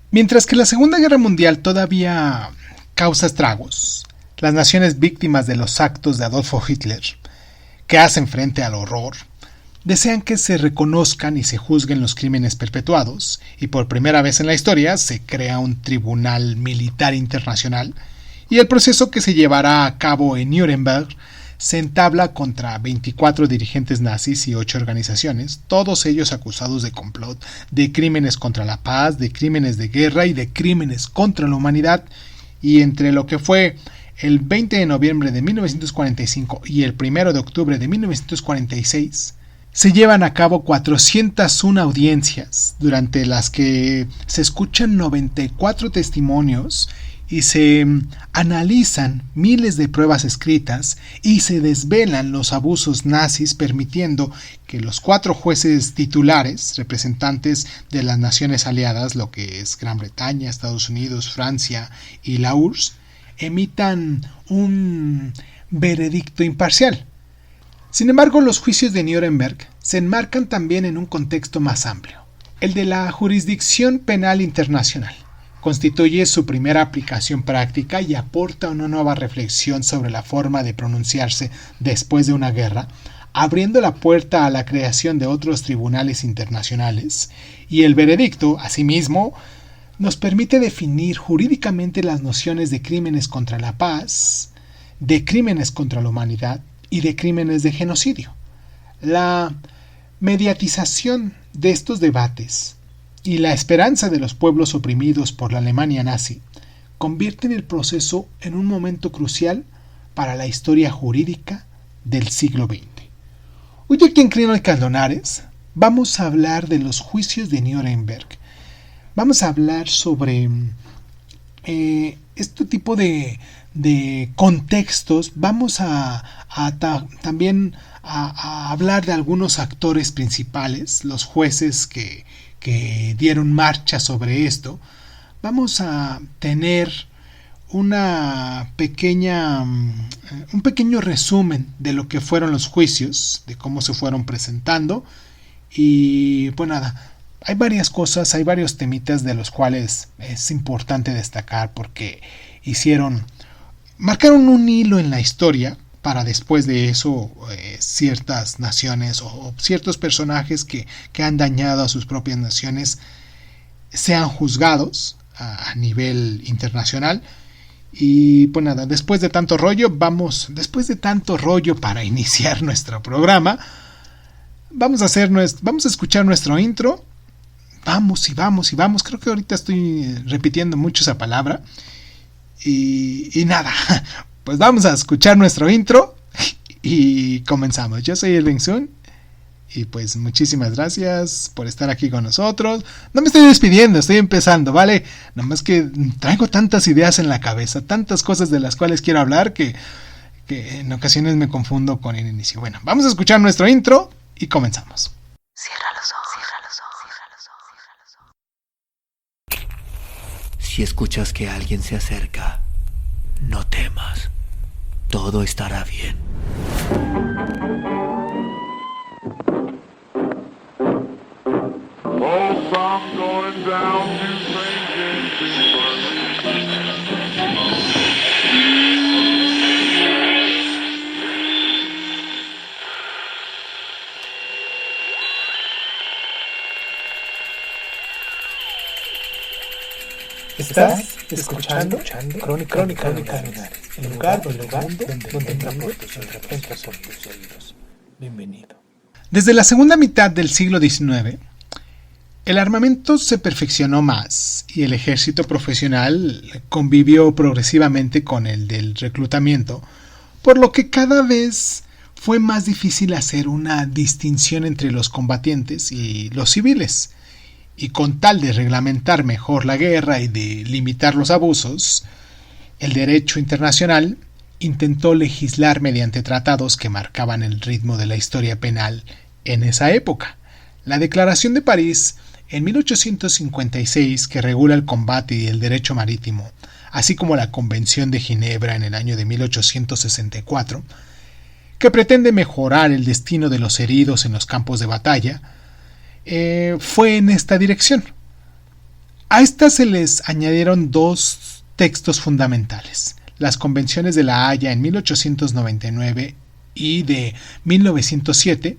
Mientras que la Segunda Guerra Mundial todavía causa estragos, las naciones víctimas de los actos de Adolfo Hitler, que hacen frente al horror, desean que se reconozcan y se juzguen los crímenes perpetuados, y por primera vez en la historia se crea un tribunal militar internacional, y el proceso que se llevará a cabo en Nuremberg se entabla contra 24 dirigentes nazis y 8 organizaciones, todos ellos acusados de complot, de crímenes contra la paz, de crímenes de guerra y de crímenes contra la humanidad, y entre lo que fue el 20 de noviembre de 1945 y el 1 de octubre de 1946, se llevan a cabo 401 audiencias, durante las que se escuchan 94 testimonios y se analizan miles de pruebas escritas y se desvelan los abusos nazis, permitiendo que los 4 jueces titulares, representantes de las naciones aliadas, lo que es Gran Bretaña, Estados Unidos, Francia y la URSS, emitan un veredicto imparcial. Sin embargo, los juicios de Nuremberg se enmarcan también en un contexto más amplio, el de la jurisdicción penal internacional. Constituye su primera aplicación práctica y aporta una nueva reflexión sobre la forma de pronunciarse después de una guerra, abriendo la puerta a la creación de otros tribunales internacionales, y el veredicto, asimismo, nos permite definir jurídicamente las nociones de crímenes contra la paz, de crímenes contra la humanidad y de crímenes de genocidio. La mediatización de estos debates y la esperanza de los pueblos oprimidos por la Alemania nazi convierten el proceso en un momento crucial para la historia jurídica del siglo XX. Hoy aquí en Crimen Caldonares vamos a hablar de los juicios de Nuremberg. Vamos a hablar sobre este tipo de contextos. Vamos también a hablar de algunos actores principales, los jueces que dieron marcha sobre esto. Vamos a tener un pequeño resumen de lo que fueron los juicios, de cómo se fueron presentando, y pues nada, hay varias cosas, hay varios temitas de los cuales es importante destacar porque marcaron un hilo en la historia para después de eso ciertas naciones o ciertos personajes que han dañado a sus propias naciones sean juzgados a nivel internacional. Y pues nada, después de tanto rollo para iniciar nuestro programa, vamos a escuchar nuestro intro. Vamos, creo que ahorita estoy repitiendo mucho esa palabra. Y nada, pues vamos a escuchar nuestro intro y comenzamos. Yo soy Elvin Sun y pues muchísimas gracias por estar aquí con nosotros. No me estoy despidiendo, estoy empezando, ¿vale? Nomás que traigo tantas ideas en la cabeza, tantas cosas de las cuales quiero hablar que en ocasiones me confundo con el inicio. Bueno, vamos a escuchar nuestro intro y comenzamos. Cierra los ojos. Si escuchas que alguien se acerca, no temas. Todo estará bien. Estás escuchando Crónica Caldonares, el lugar donde entra por tus oídos. Bienvenido. Desde la segunda mitad del siglo XIX, el armamento se perfeccionó más y el ejército profesional convivió progresivamente con el del reclutamiento, por lo que cada vez fue más difícil hacer una distinción entre los combatientes y los civiles. Y con tal de reglamentar mejor la guerra y de limitar los abusos, el derecho internacional intentó legislar mediante tratados que marcaban el ritmo de la historia penal en esa época. La Declaración de París en 1856, que regula el combate y el derecho marítimo, así como la Convención de Ginebra en el año de 1864, que pretende mejorar el destino de los heridos en los campos de batalla, fue en esta dirección. A estas se les añadieron dos textos fundamentales: las convenciones de La Haya en 1899 y de 1907,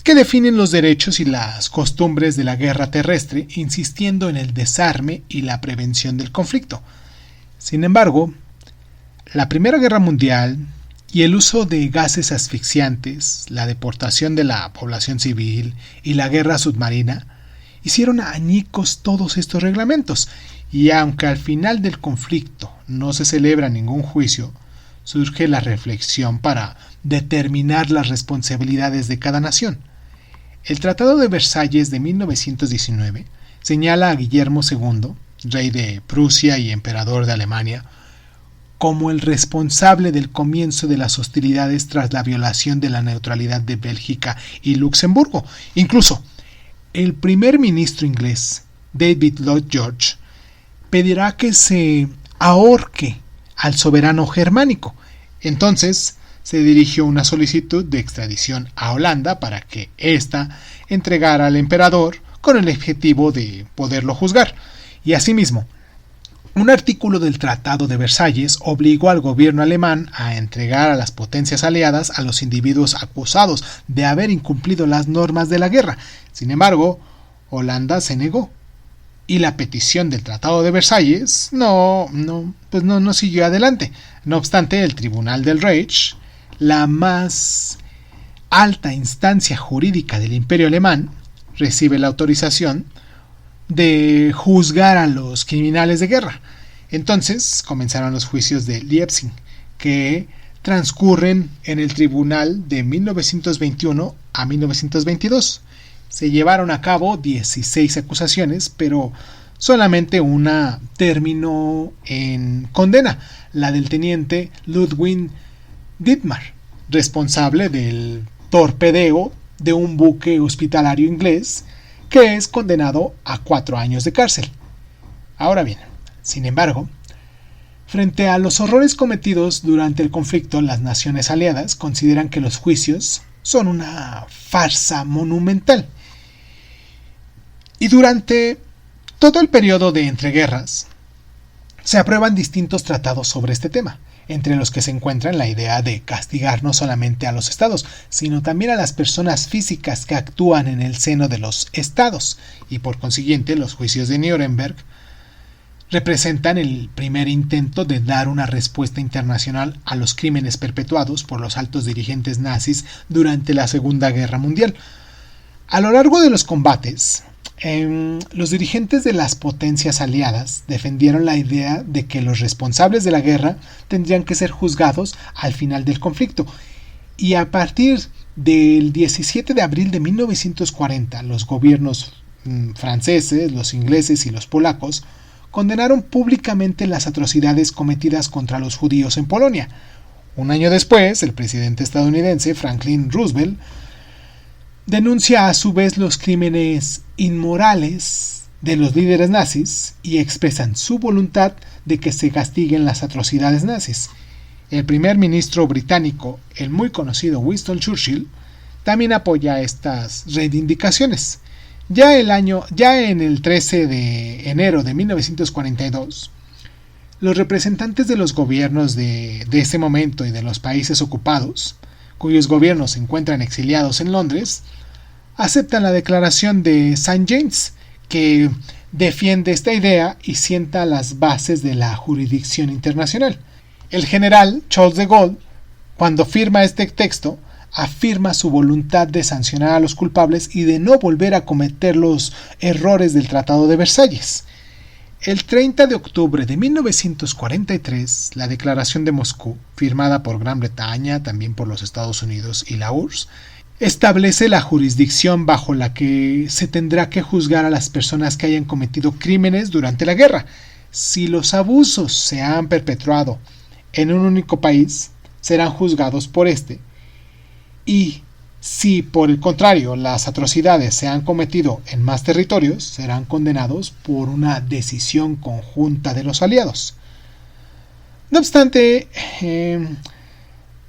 que definen los derechos y las costumbres de la guerra terrestre, insistiendo en el desarme y la prevención del conflicto. Sin embargo, la Primera Guerra Mundial y el uso de gases asfixiantes, la deportación de la población civil y la guerra submarina hicieron añicos todos estos reglamentos, y aunque al final del conflicto no se celebra ningún juicio, surge la reflexión para determinar las responsabilidades de cada nación. El Tratado de Versalles de 1919 señala a Guillermo II, rey de Prusia y emperador de Alemania, como el responsable del comienzo de las hostilidades tras la violación de la neutralidad de Bélgica y Luxemburgo. Incluso, el primer ministro inglés, David Lloyd George, pedirá que se ahorque al soberano germánico. Entonces, se dirigió una solicitud de extradición a Holanda para que ésta entregara al emperador con el objetivo de poderlo juzgar. Y asimismo, un artículo del Tratado de Versalles obligó al gobierno alemán a entregar a las potencias aliadas a los individuos acusados de haber incumplido las normas de la guerra. Sin embargo, Holanda se negó, y la petición del Tratado de Versalles no siguió adelante. No obstante, el Tribunal del Reich, la más alta instancia jurídica del Imperio Alemán, recibe la autorización de juzgar a los criminales de guerra. Entonces comenzaron los juicios de Leipzig, que transcurren en el tribunal de 1921 a 1922. Se llevaron a cabo 16 acusaciones, pero solamente una terminó en condena, la del teniente Ludwig Dittmar, responsable del torpedeo de un buque hospitalario inglés, que es condenado a 4 años de cárcel. Ahora bien, sin embargo, frente a los horrores cometidos durante el conflicto, las naciones aliadas consideran que los juicios son una farsa monumental. Y durante todo el periodo de entreguerras, se aprueban distintos tratados sobre este tema, entre los que se encuentran la idea de castigar no solamente a los estados, sino también a las personas físicas que actúan en el seno de los estados, y por consiguiente los juicios de Nuremberg representan el primer intento de dar una respuesta internacional a los crímenes perpetuados por los altos dirigentes nazis durante la Segunda Guerra Mundial. A lo largo de los combates, los dirigentes de las potencias aliadas defendieron la idea de que los responsables de la guerra tendrían que ser juzgados al final del conflicto, y a partir del 17 de abril de 1940 los gobiernos franceses, los ingleses y los polacos condenaron públicamente las atrocidades cometidas contra los judíos en Polonia. Un año después, el presidente estadounidense Franklin Roosevelt denuncia a su vez los crímenes inmorales de los líderes nazis y expresan su voluntad de que se castiguen las atrocidades nazis. El primer ministro británico, el muy conocido Winston Churchill, también apoya estas reivindicaciones. Ya en el 13 de enero de 1942, los representantes de los gobiernos de ese momento y de los países ocupados, cuyos gobiernos se encuentran exiliados en Londres, aceptan la declaración de St. James, que defiende esta idea y sienta las bases de la jurisdicción internacional. El general Charles de Gaulle, cuando firma este texto, afirma su voluntad de sancionar a los culpables y de no volver a cometer los errores del Tratado de Versalles. El 30 de octubre de 1943, la Declaración de Moscú, firmada por Gran Bretaña, también por los Estados Unidos y la URSS, establece la jurisdicción bajo la que se tendrá que juzgar a las personas que hayan cometido crímenes durante la guerra. Si los abusos se han perpetrado en un único país, serán juzgados por este, y si por el contrario las atrocidades se han cometido en más territorios, serán condenados por una decisión conjunta de los aliados. No obstante,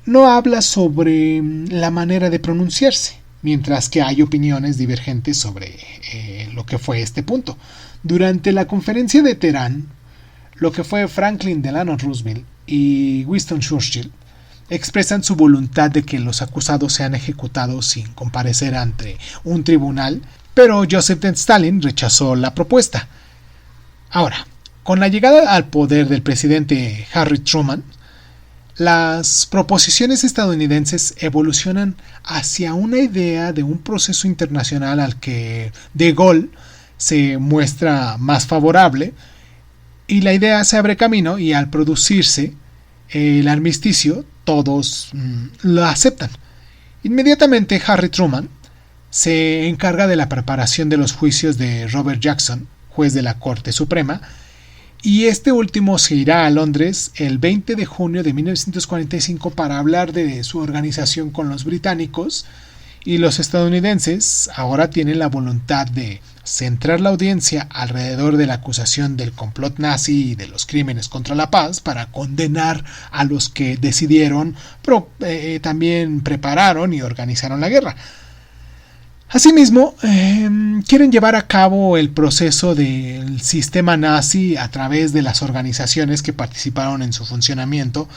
no habla sobre la manera de pronunciarse, mientras que hay opiniones divergentes sobre lo que fue este punto. Durante la conferencia de Teherán, lo que fue Franklin Delano Roosevelt y Winston Churchill expresan su voluntad de que los acusados sean ejecutados sin comparecer ante un tribunal, pero Joseph Stalin rechazó la propuesta. Ahora, con la llegada al poder del presidente Harry Truman, las proposiciones estadounidenses evolucionan hacia una idea de un proceso internacional al que De Gaulle se muestra más favorable, y la idea se abre camino, y al producirse el armisticio todos lo aceptan. Inmediatamente Harry Truman se encarga de la preparación de los juicios de Robert Jackson, juez de la Corte Suprema, y este último se irá a Londres el 20 de junio de 1945 para hablar de su organización con los británicos, y los estadounidenses ahora tienen la voluntad de centrar la audiencia alrededor de la acusación del complot nazi y de los crímenes contra la paz para condenar a los que decidieron, pero también prepararon y organizaron la guerra. Asimismo, quieren llevar a cabo el proceso del sistema nazi a través de las organizaciones que participaron en su funcionamiento,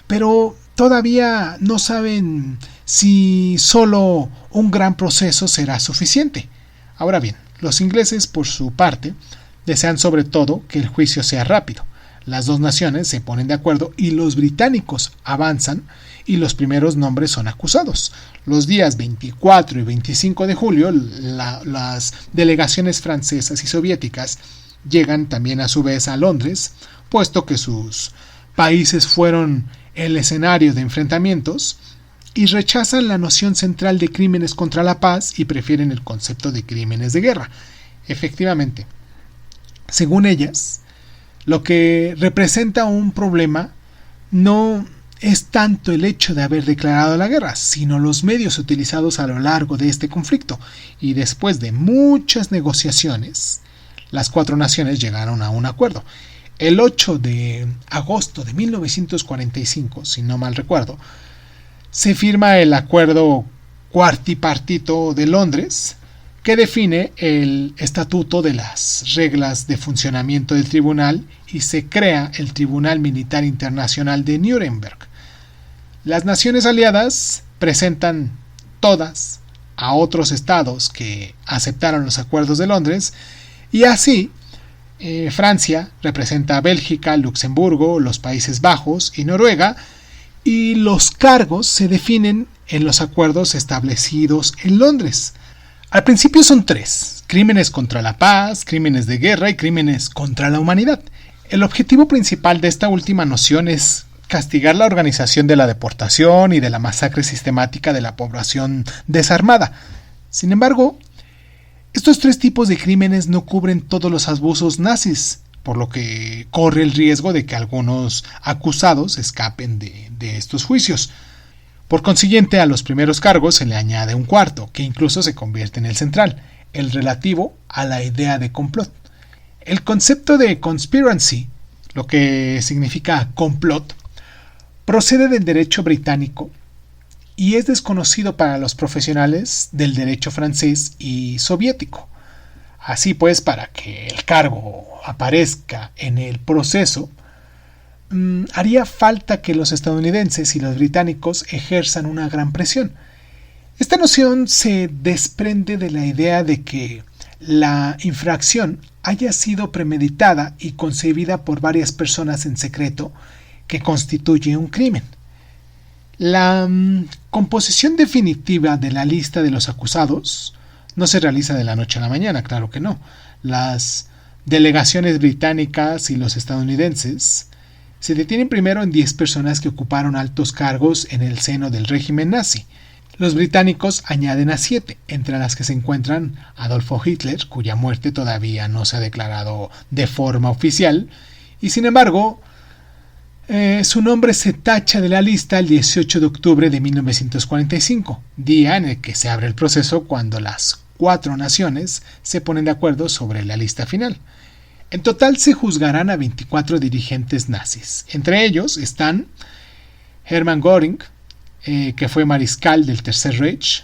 pero todavía no saben si solo un gran proceso será suficiente. Ahora bien, los ingleses, por su parte, desean sobre todo que el juicio sea rápido. Las dos naciones se ponen de acuerdo y los británicos avanzan, y los primeros nombres son acusados. Los días 24 y 25 de julio, las delegaciones francesas y soviéticas llegan también a su vez a Londres, puesto que sus países fueron el escenario de enfrentamientos, y rechazan la noción central de crímenes contra la paz y prefieren el concepto de crímenes de guerra. Efectivamente, según ellas, lo que representa un problema no es tanto el hecho de haber declarado la guerra, sino los medios utilizados a lo largo de este conflicto, y después de muchas negociaciones, las cuatro naciones llegaron a un acuerdo. El 8 de agosto de 1945, si no mal recuerdo, se firma el Acuerdo Cuartipartito de Londres, que define el estatuto de las reglas de funcionamiento del tribunal, y se crea el Tribunal Militar Internacional de Nuremberg. Las naciones aliadas presentan todas a otros estados que aceptaron los acuerdos de Londres, y así Francia representa a Bélgica, Luxemburgo, los Países Bajos y Noruega, y los cargos se definen en los acuerdos establecidos en Londres. Al principio son tres: crímenes contra la paz, crímenes de guerra y crímenes contra la humanidad. El objetivo principal de esta última noción es castigar la organización de la deportación y de la masacre sistemática de la población desarmada. Sin embargo, estos tres tipos de crímenes no cubren todos los abusos nazis, por lo que corre el riesgo de que algunos acusados escapen de estos juicios. Por consiguiente, a los primeros cargos se le añade un cuarto, que incluso se convierte en el central, el relativo a la idea de complot. El concepto de conspiracy, lo que significa complot, procede del derecho británico y es desconocido para los profesionales del derecho francés y soviético. Así pues, para que el cargo aparezca en el proceso, haría falta que los estadounidenses y los británicos ejerzan una gran presión. Esta noción se desprende de la idea de que la infracción haya sido premeditada y concebida por varias personas en secreto, que constituye un crimen. La composición definitiva de la lista de los acusados no se realiza de la noche a la mañana, claro que no. Las delegaciones británicas y los estadounidenses se detienen primero en 10 personas que ocuparon altos cargos en el seno del régimen nazi. Los británicos añaden a 7, entre las que se encuentran Adolfo Hitler, cuya muerte todavía no se ha declarado de forma oficial, y sin embargo, su nombre se tacha de la lista el 18 de octubre de 1945, día en el que se abre el proceso cuando las 4 naciones se ponen de acuerdo sobre la lista final. En total se juzgarán a 24 dirigentes nazis. Entre ellos están Hermann Göring, que fue mariscal del Tercer Reich,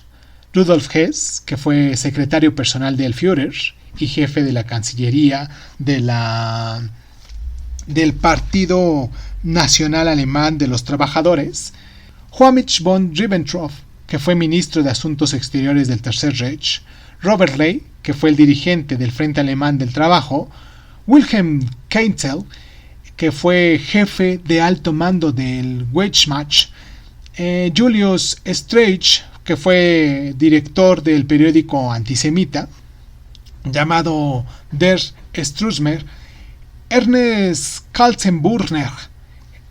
Rudolf Hess, que fue secretario personal del Führer, y jefe de la Cancillería del Partido Nacional Alemán de los Trabajadores, Heinrich von Ribbentrop, que fue ministro de Asuntos Exteriores del Tercer Reich, Robert Ley, que fue el dirigente del Frente Alemán del Trabajo, Wilhelm Keitel, que fue jefe de alto mando del Wehrmacht, Julius Streich, que fue director del periódico antisemita llamado Der Struzmer, Ernest Kaltenbrunner,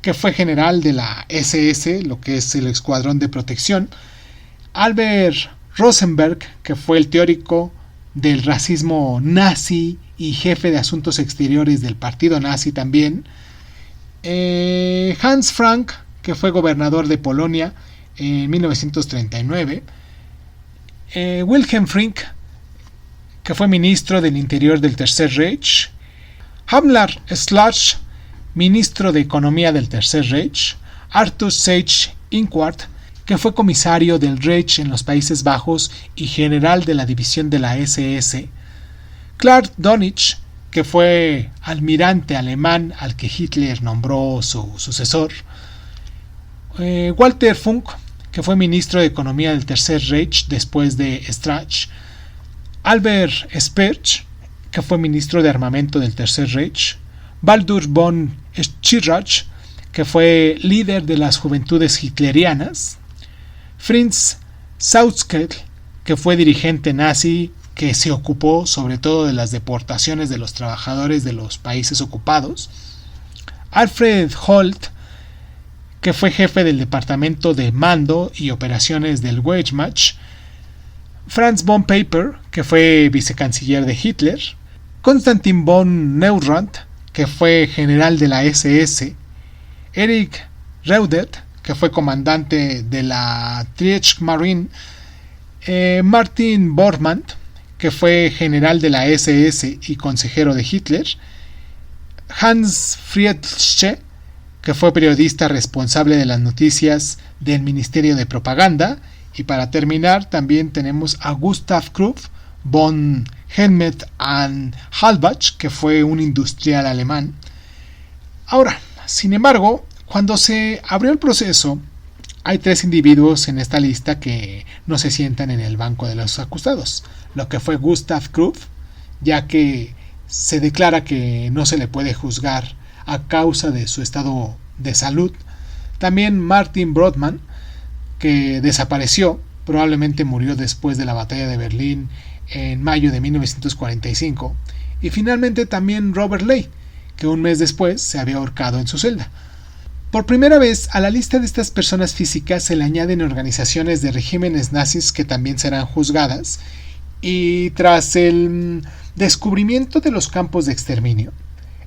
que fue general de la SS, lo que es el Escuadrón de Protección, Albert Rosenberg, que fue el teórico del racismo nazi y jefe de asuntos exteriores del partido nazi también, Hans Frank, que fue gobernador de Polonia en 1939, Wilhelm Frick, que fue ministro del Interior del Tercer Reich, Hamlar Schlarch, ministro de Economía del Tercer Reich, Arthur Sage Inquart, que fue comisario del Reich en los Países Bajos y general de la división de la SS, Clark Donich, que fue almirante alemán al que Hitler nombró su sucesor, Walter Funk, que fue ministro de Economía del Tercer Reich después de Strach, Albert Speer, que fue ministro de Armamento del Tercer Reich, Baldur von Schirach, que fue líder de las Juventudes Hitlerianas, Fritz Sautzkel, que fue dirigente nazi que se ocupó sobre todo de las deportaciones de los trabajadores de los países ocupados, Alfred Holt, que fue jefe del departamento de mando y operaciones del Wehrmacht, Franz von Papen, que fue vicecanciller de Hitler, Konstantin von Neurath, que fue general de la SS, Erich Reudet, que fue comandante de la Kriegsmarine, Martin Bormann, que fue general de la SS y consejero de Hitler, Hans Friedrich, que fue periodista responsable de las noticias del Ministerio de Propaganda, y para terminar también tenemos a Gustav Krupp von Helmut and Halbach, que fue un industrial alemán. Ahora, sin embargo, cuando se abrió el proceso, hay 3 individuos en esta lista que no se sientan en el banco de los acusados, lo que fue Gustav Krupp, ya que se declara que no se le puede juzgar a causa de su estado de salud. También Martin Brodmann, que desapareció, probablemente murió después de la batalla de Berlín en mayo de 1945, y finalmente también Robert Ley, que un mes después se había ahorcado en su celda. Por primera vez, a la lista de estas personas físicas se le añaden organizaciones de regímenes nazis que también serán juzgadas, y tras el descubrimiento de los campos de exterminio,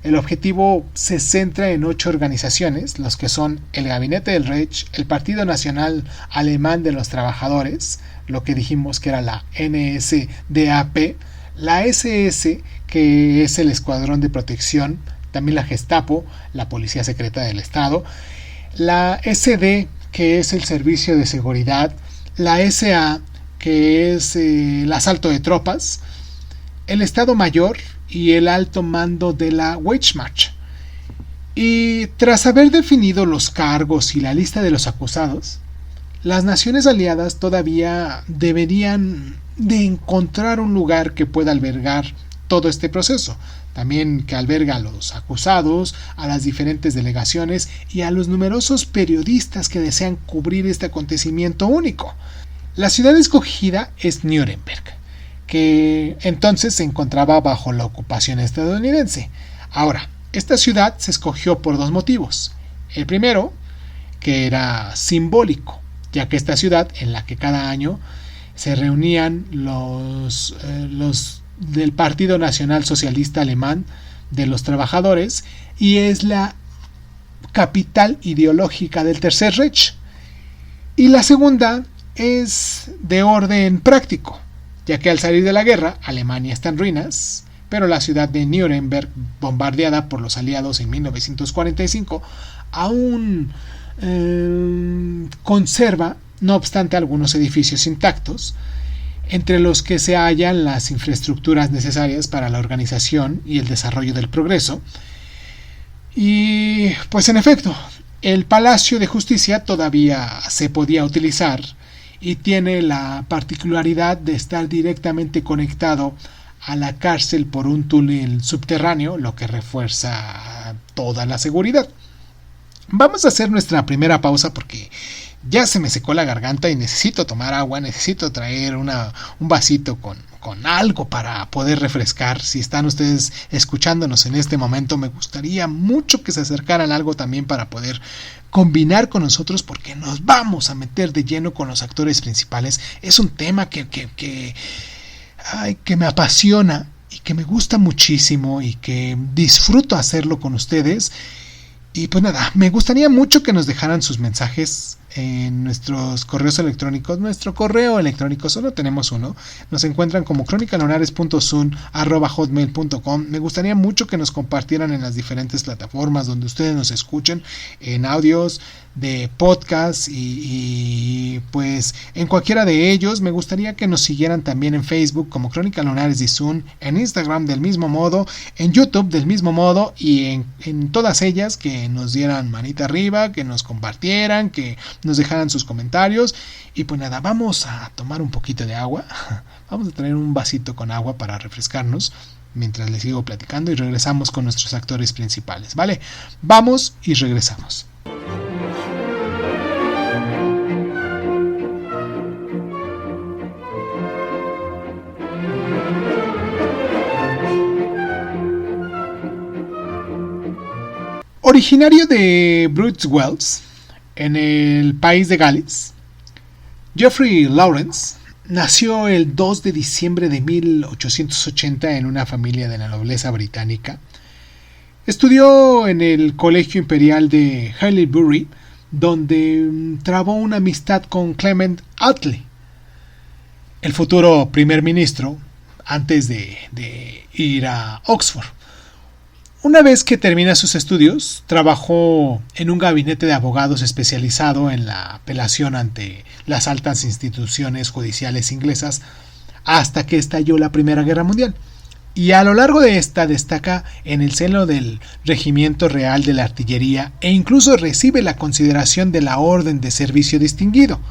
el objetivo se centra en 8 organizaciones, los que son el Gabinete del Reich, el Partido Nacional Alemán de los Trabajadores, lo que dijimos que era la NSDAP, la SS, que es el Escuadrón de Protección, también la Gestapo, la Policía Secreta del Estado, la SD, que es el Servicio de Seguridad, la SA, que es el asalto de tropas, el Estado Mayor y el alto mando de la Wehrmacht. Y tras haber definido los cargos y la lista de los acusados, las naciones aliadas todavía deberían de encontrar un lugar que pueda albergar todo este proceso, también que alberga a los acusados, a las diferentes delegaciones y a los numerosos periodistas que desean cubrir este acontecimiento único. La ciudad escogida es Nuremberg, que entonces se encontraba bajo la ocupación estadounidense. Ahora, esta ciudad se escogió por 2 motivos. El primero, que era simbólico, ya que esta ciudad, en la que cada año se reunían los del Partido Nacional Socialista Alemán de los Trabajadores, y es la capital ideológica del Tercer Reich. Y la segunda es de orden práctico, ya que al salir de la guerra, Alemania está en ruinas, pero la ciudad de Nuremberg, bombardeada por los aliados en 1945, aún conserva, no obstante, algunos edificios intactos. entre los que se hallan las infraestructuras necesarias para la organización y el desarrollo del progreso. Y pues en efecto, el Palacio de Justicia todavía se podía utilizar y tiene la particularidad de estar directamente conectado a la cárcel por un túnel subterráneo, lo que refuerza toda la seguridad. Vamos a hacer nuestra primera pausa porque ya se me secó la garganta y necesito tomar agua, necesito traer un vasito con algo para poder refrescar. Si están ustedes escuchándonos en este momento, me gustaría mucho que se acercaran a algo también para poder combinar con nosotros, porque nos vamos a meter de lleno con los actores principales. Es un tema que me apasiona y que me gusta muchísimo y que disfruto hacerlo con ustedes. Y pues nada, me gustaría mucho que nos dejaran sus mensajes en nuestros correos electrónicos. Nuestro correo electrónico solo tenemos uno. Nos encuentran como cronicalonares.zun@hotmail.com. Me gustaría mucho que nos compartieran en las diferentes plataformas donde ustedes nos escuchen, en audios de podcast y pues en cualquiera de ellos. Me gustaría que nos siguieran también en Facebook como Crónica Lunares de Zun, en Instagram del mismo modo, en YouTube del mismo modo, y en todas ellas que nos dieran manita arriba, que nos compartieran, que nos dejaran sus comentarios. Y pues nada, vamos a tomar un poquito de agua. Vamos a traer un vasito con agua para refrescarnos mientras les sigo platicando, y regresamos con nuestros actores principales, ¿vale? Vamos y regresamos. Originario de Bruce Wells, en el país de Gales, Geoffrey Lawrence nació el 2 de diciembre de 1880 en una familia de la nobleza británica. Estudió en el Colegio Imperial de Haileybury, donde trabó una amistad con Clement Attlee, el futuro primer ministro, antes de ir a Oxford. Una vez que termina sus estudios, trabajó en un gabinete de abogados especializado en la apelación ante las altas instituciones judiciales inglesas hasta que estalló la Primera Guerra Mundial. Y a lo largo de esta destaca en el seno del Regimiento Real de la Artillería e incluso recibe la consideración de la Orden de Servicio Distinguido.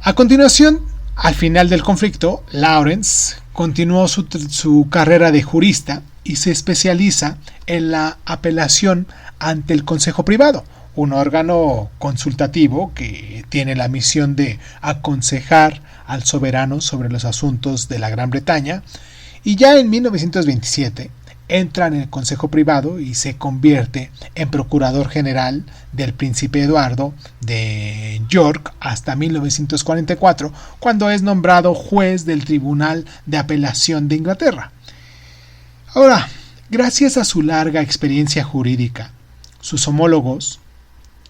A continuación, al final del conflicto, Lawrence continuó su carrera de jurista y se especializa en la apelación ante el Consejo Privado, un órgano consultativo que tiene la misión de aconsejar al soberano sobre los asuntos de la Gran Bretaña, y ya en 1927 entra en el Consejo Privado y se convierte en Procurador General del Príncipe Eduardo de York hasta 1944, cuando es nombrado juez del Tribunal de Apelación de Inglaterra. Ahora, gracias a su larga experiencia jurídica, sus homólogos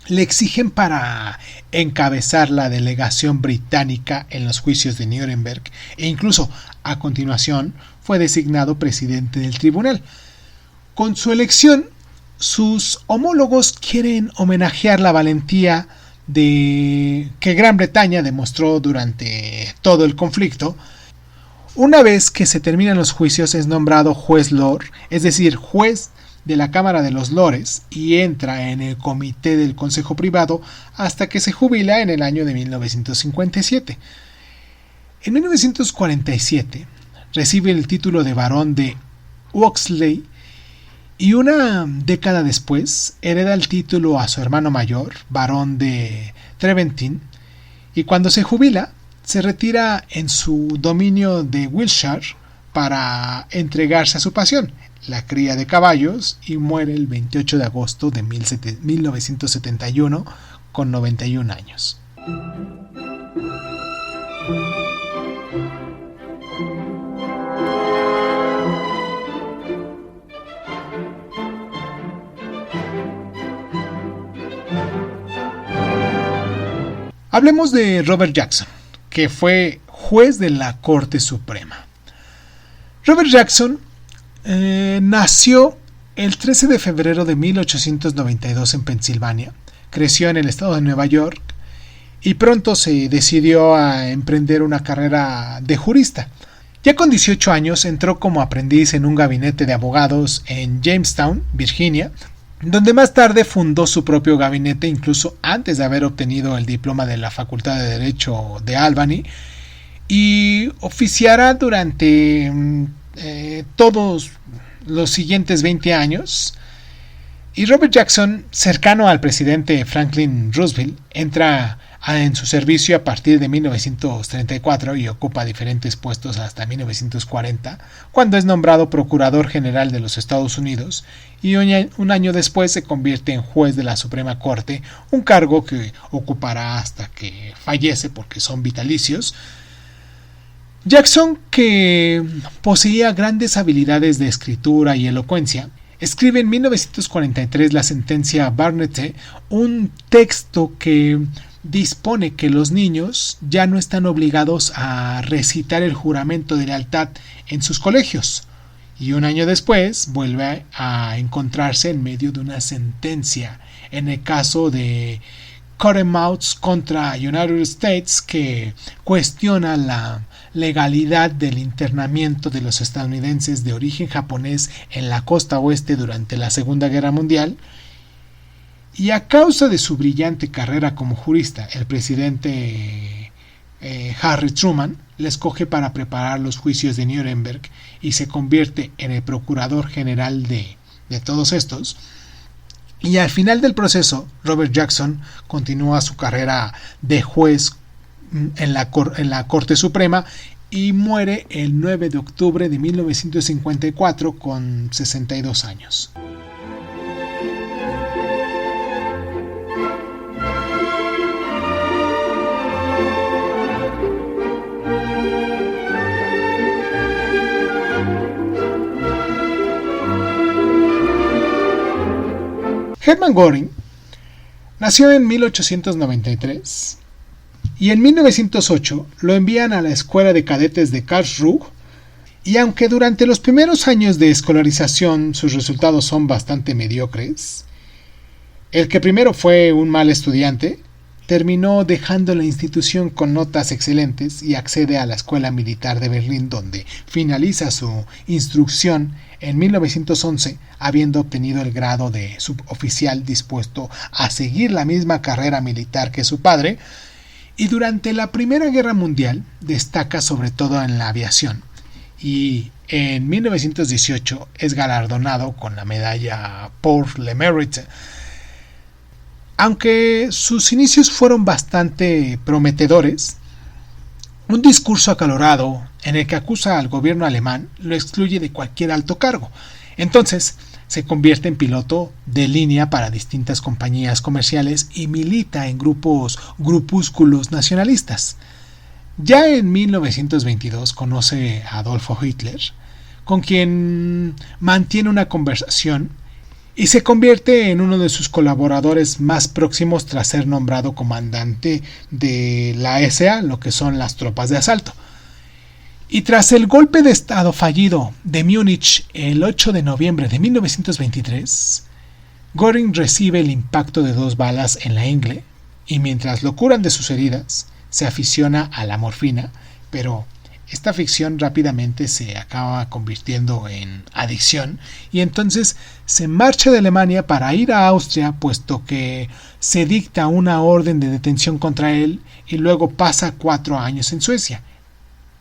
le exigen para encabezar la delegación británica en los juicios de Nuremberg, e incluso a continuación fue designado presidente del tribunal. Con su elección, sus homólogos quieren homenajear la valentía que Gran Bretaña demostró durante todo el conflicto. Una vez que se terminan los juicios, es nombrado juez lord, es decir, juez de la Cámara de los Lores, y entra en el comité del Consejo Privado hasta que se jubila en el año de 1957. En 1947 recibe el título de barón de Oxley y una década después hereda el título a su hermano mayor, barón de Treventin, y cuando se jubila se retira en su dominio de Wiltshire para entregarse a su pasión, la cría de caballos, y muere el 28 de agosto de 1971 con 91 años. Hablemos de Robert Jackson, que fue juez de la Corte Suprema. Robert Jackson nació el 13 de febrero de 1892 en Pensilvania, creció en el estado de Nueva York y pronto se decidió a emprender una carrera de jurista. Ya con 18 años entró como aprendiz en un gabinete de abogados en Jamestown, Virginia, donde más tarde fundó su propio gabinete incluso antes de haber obtenido el diploma de la Facultad de Derecho de Albany, y oficiará durante todos los siguientes 20 años. Y Robert Jackson, cercano al presidente Franklin Roosevelt, entra en su servicio a partir de 1934 y ocupa diferentes puestos hasta 1940, cuando es nombrado Procurador General de los Estados Unidos, y un año después se convierte en juez de la Suprema Corte, un cargo que ocupará hasta que fallece porque son vitalicios. Jackson, que poseía grandes habilidades de escritura y elocuencia, escribe en 1943 la sentencia Barnette, un texto que dispone que los niños ya no están obligados a recitar el juramento de lealtad en sus colegios, y un año después vuelve a encontrarse en medio de una sentencia en el caso de Cottonmouth contra United States, que cuestiona la legalidad del internamiento de los estadounidenses de origen japonés en la costa oeste durante la Segunda Guerra Mundial. Y a causa de su brillante carrera como jurista, el presidente Harry Truman le escoge para preparar los juicios de Nuremberg y se convierte en el procurador general de todos estos. Y al final del proceso, Robert Jackson continúa su carrera de juez en la Corte Suprema y muere el 9 de octubre de 1954 con 62 años. Hermann Göring nació en 1893 y en 1908 lo envían a la escuela de cadetes de Karlsruhe, y aunque durante los primeros años de escolarización sus resultados son bastante mediocres, el que primero fue un mal estudiante terminó dejando la institución con notas excelentes y accede a la Escuela Militar de Berlín, donde finaliza su instrucción en 1911, habiendo obtenido el grado de suboficial, dispuesto a seguir la misma carrera militar que su padre. Y durante la Primera Guerra Mundial destaca sobre todo en la aviación, y en 1918 es galardonado con la medalla pour le mérite. Aunque sus inicios fueron bastante prometedores, un discurso acalorado en el que acusa al gobierno alemán lo excluye de cualquier alto cargo. Entonces se convierte en piloto de línea para distintas compañías comerciales y milita en grupúsculos nacionalistas. Ya en 1922 conoce a Adolfo Hitler, con quien mantiene una conversación, y se convierte en uno de sus colaboradores más próximos tras ser nombrado comandante de la SA, lo que son las tropas de asalto. Y tras el golpe de estado fallido de Múnich el 8 de noviembre de 1923, Göring recibe el impacto de 2 balas en la ingle, y mientras lo curan de sus heridas, se aficiona a la morfina, pero esta ficción rápidamente se acaba convirtiendo en adicción, y entonces se marcha de Alemania para ir a Austria, puesto que se dicta una orden de detención contra él, y luego pasa 4 años en Suecia,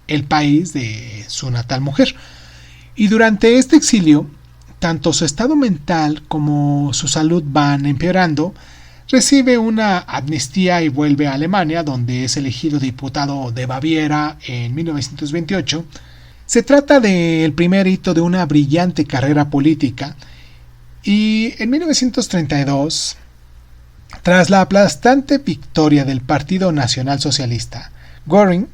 el país de su natal mujer. Y durante este exilio, tanto su estado mental como su salud van empeorando. Recibe una amnistía y vuelve a Alemania, donde es elegido diputado de Baviera en 1928. Se trata del primer hito de una brillante carrera política, y en 1932, tras la aplastante victoria del Partido Nacional Socialista, Göring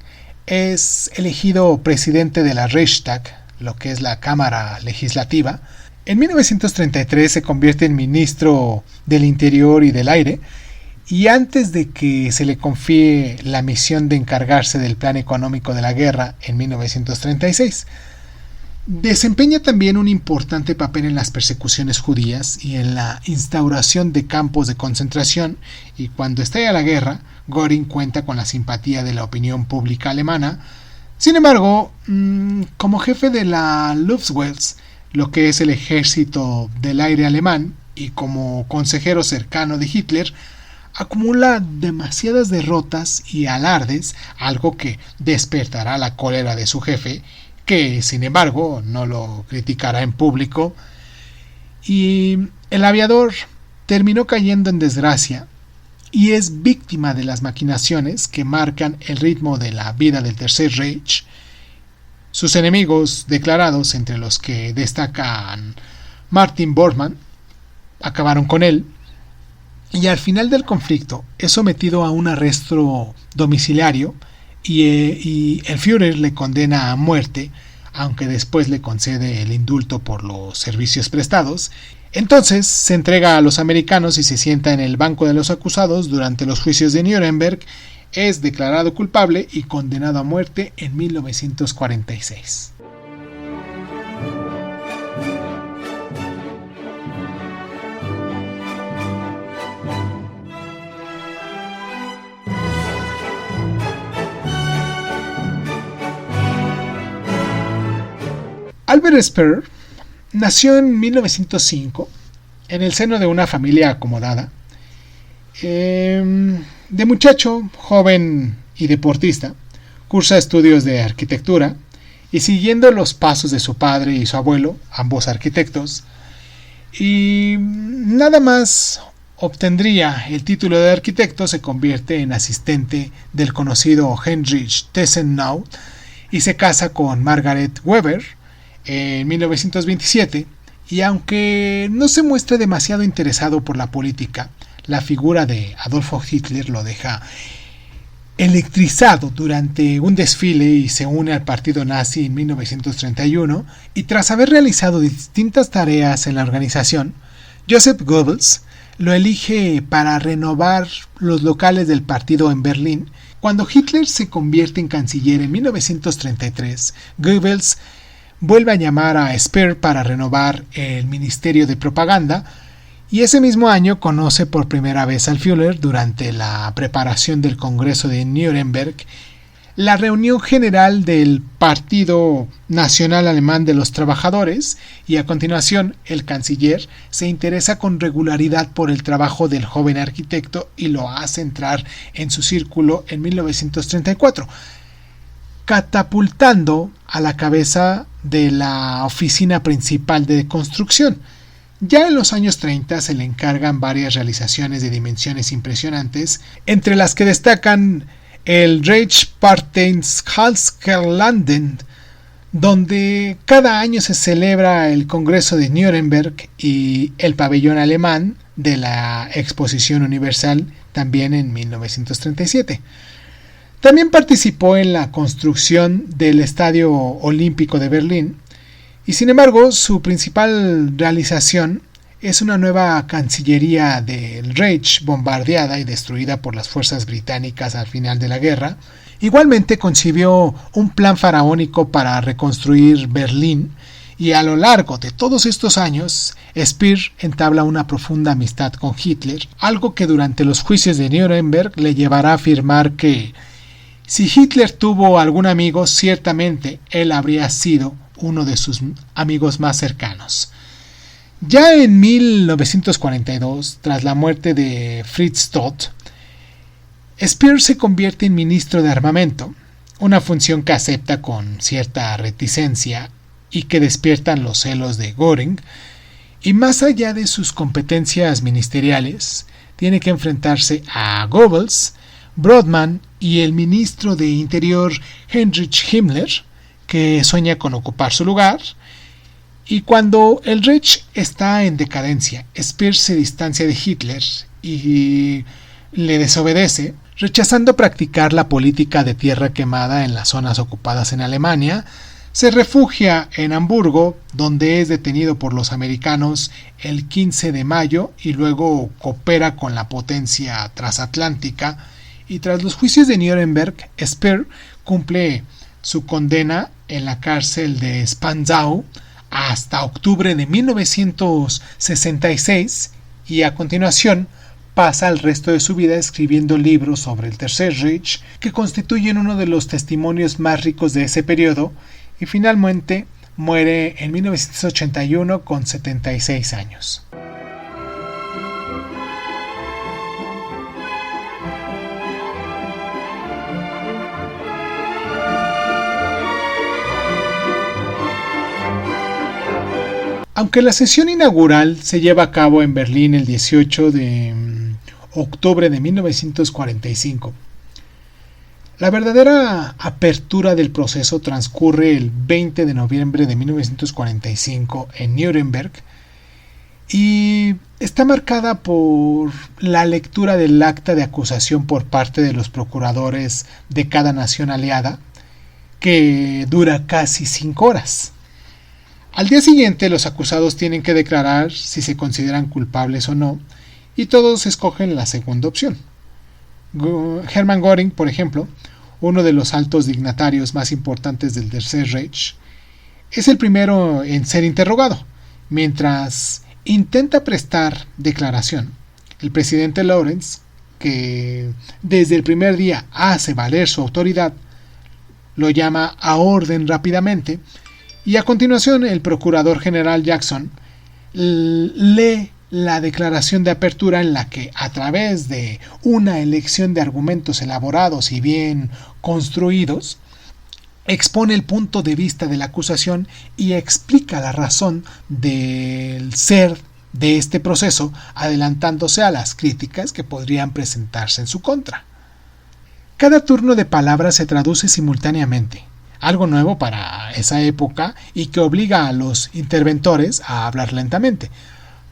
es elegido presidente de la Reichstag, lo que es la Cámara Legislativa. En 1933 se convierte en ministro del Interior y del Aire, y antes de que se le confíe la misión de encargarse del plan económico de la guerra en 1936. Desempeña también un importante papel en las persecuciones judías y en la instauración de campos de concentración, y cuando estalla la guerra, Göring cuenta con la simpatía de la opinión pública alemana. Sin embargo, como jefe de la Luftwaffe, lo que es el ejército del aire alemán, y como consejero cercano de Hitler, acumula demasiadas derrotas y alardes, algo que despertará la cólera de su jefe, que sin embargo no lo criticará en público, y el aviador terminó cayendo en desgracia y es víctima de las maquinaciones que marcan el ritmo de la vida del Tercer Reich. Sus enemigos declarados, entre los que destacan Martin Bormann, acabaron con él, y al final del conflicto es sometido a un arresto domiciliario y el Führer le condena a muerte, aunque después le concede el indulto por los servicios prestados. Entonces se entrega a los americanos y se sienta en el banco de los acusados durante los juicios de Nuremberg. Es declarado culpable y condenado a muerte en 1946. Albert Speer nació en 1905 en el seno de una familia acomodada. De muchacho, joven y deportista, cursa estudios de arquitectura y siguiendo los pasos de su padre y su abuelo, ambos arquitectos, y nada más obtendría el título de arquitecto, se convierte en asistente del conocido Heinrich Tessenow y se casa con Margaret Weber en 1927, y aunque no se muestra demasiado interesado por la política, la figura de Adolfo Hitler lo deja electrizado durante un desfile y se une al partido nazi en 1931, y tras haber realizado distintas tareas en la organización, Joseph Goebbels lo elige para renovar los locales del partido en Berlín. Cuando Hitler se convierte en canciller en 1933, Goebbels vuelve a llamar a Speer para renovar el Ministerio de Propaganda, y ese mismo año conoce por primera vez al Führer durante la preparación del Congreso de Nuremberg, la reunión general del Partido Nacional Alemán de los Trabajadores, y a continuación el canciller se interesa con regularidad por el trabajo del joven arquitecto y lo hace entrar en su círculo en 1934. Catapultando a la cabeza de la oficina principal de construcción. Ya en los años 30 se le encargan varias realizaciones de dimensiones impresionantes, entre las que destacan el Reichsparteihalskirlanden, donde cada año se celebra el Congreso de Nuremberg, y el pabellón alemán de la Exposición Universal, también en 1937. También participó en la construcción del Estadio Olímpico de Berlín, y sin embargo su principal realización es una nueva Cancillería del Reich bombardeada y destruida por las fuerzas británicas al final de la guerra. Igualmente concibió un plan faraónico para reconstruir Berlín, y a lo largo de todos estos años Speer entabla una profunda amistad con Hitler, algo que durante los juicios de Nuremberg le llevará a afirmar que si Hitler tuvo algún amigo, ciertamente él habría sido uno de sus amigos más cercanos. Ya en 1942, tras la muerte de Fritz Todt, Speer se convierte en ministro de armamento, una función que acepta con cierta reticencia y que despiertan los celos de Göring, y más allá de sus competencias ministeriales, tiene que enfrentarse a Goebbels, Brodmann y el ministro de Interior Heinrich Himmler, que sueña con ocupar su lugar. Y cuando el Reich está en decadencia, Speer se distancia de Hitler y le desobedece, rechazando practicar la política de tierra quemada en las zonas ocupadas en Alemania. Se refugia en Hamburgo, donde es detenido por los americanos el 15 de mayo y luego coopera con la potencia transatlántica. Y tras los juicios de Nuremberg, Speer cumple su condena en la cárcel de Spandau hasta octubre de 1966 y a continuación pasa el resto de su vida escribiendo libros sobre el Tercer Reich que constituyen uno de los testimonios más ricos de ese periodo y finalmente muere en 1981 con 76 años. Aunque la sesión inaugural se lleva a cabo en Berlín el 18 de octubre de 1945, la verdadera apertura del proceso transcurre el 20 de noviembre de 1945 en Nuremberg y está marcada por la lectura del acta de acusación por parte de los procuradores de cada nación aliada, que dura casi 5 horas. Al día siguiente, los acusados tienen que declarar si se consideran culpables o no, y todos escogen la segunda opción. Hermann Göring, por ejemplo, uno de los altos dignatarios más importantes del Tercer Reich, es el primero en ser interrogado. Mientras intenta prestar declaración, el presidente Lorenz, que desde el primer día hace valer su autoridad, lo llama a orden rápidamente, y a continuación el procurador general Jackson lee la declaración de apertura en la que, a través de una elección de argumentos elaborados y bien construidos, expone el punto de vista de la acusación y explica la razón del ser de este proceso, adelantándose a las críticas que podrían presentarse en su contra. Cada turno de palabras se traduce simultáneamente, algo nuevo para esa época y que obliga a los interventores a hablar lentamente.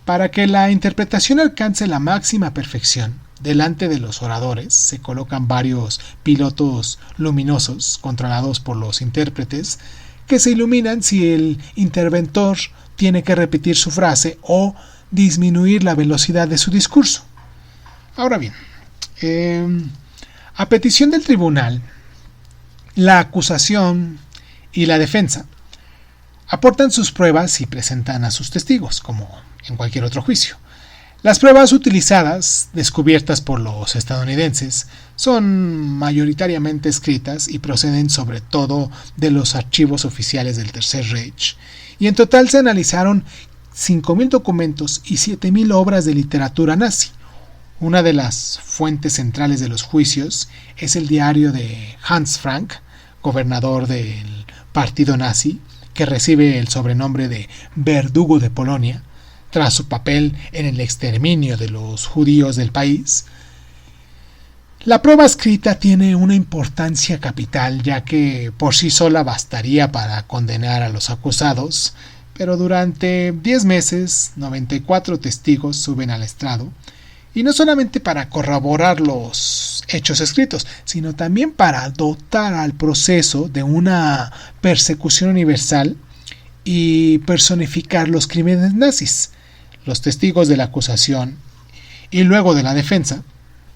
Para que la interpretación alcance la máxima perfección, delante de los oradores se colocan varios pilotos luminosos controlados por los intérpretes que se iluminan si el interventor tiene que repetir su frase o disminuir la velocidad de su discurso. Ahora bien, a petición del tribunal, la acusación y la defensa aportan sus pruebas y presentan a sus testigos, como en cualquier otro juicio. Las pruebas utilizadas, descubiertas por los estadounidenses, son mayoritariamente escritas y proceden sobre todo de los archivos oficiales del Tercer Reich, y en total se analizaron 5.000 documentos y 7.000 obras de literatura nazi. Una de las fuentes centrales de los juicios es el diario de Hans Frank, gobernador del partido nazi, que recibe el sobrenombre de Verdugo de Polonia, tras su papel en el exterminio de los judíos del país. La prueba escrita tiene una importancia capital, ya que por sí sola bastaría para condenar a los acusados, pero durante 10 meses 94 testigos suben al estrado, y no solamente para corroborar los hechos escritos, sino también para dotar al proceso de una persecución universal y personificar los crímenes nazis. Los testigos de la acusación y luego de la defensa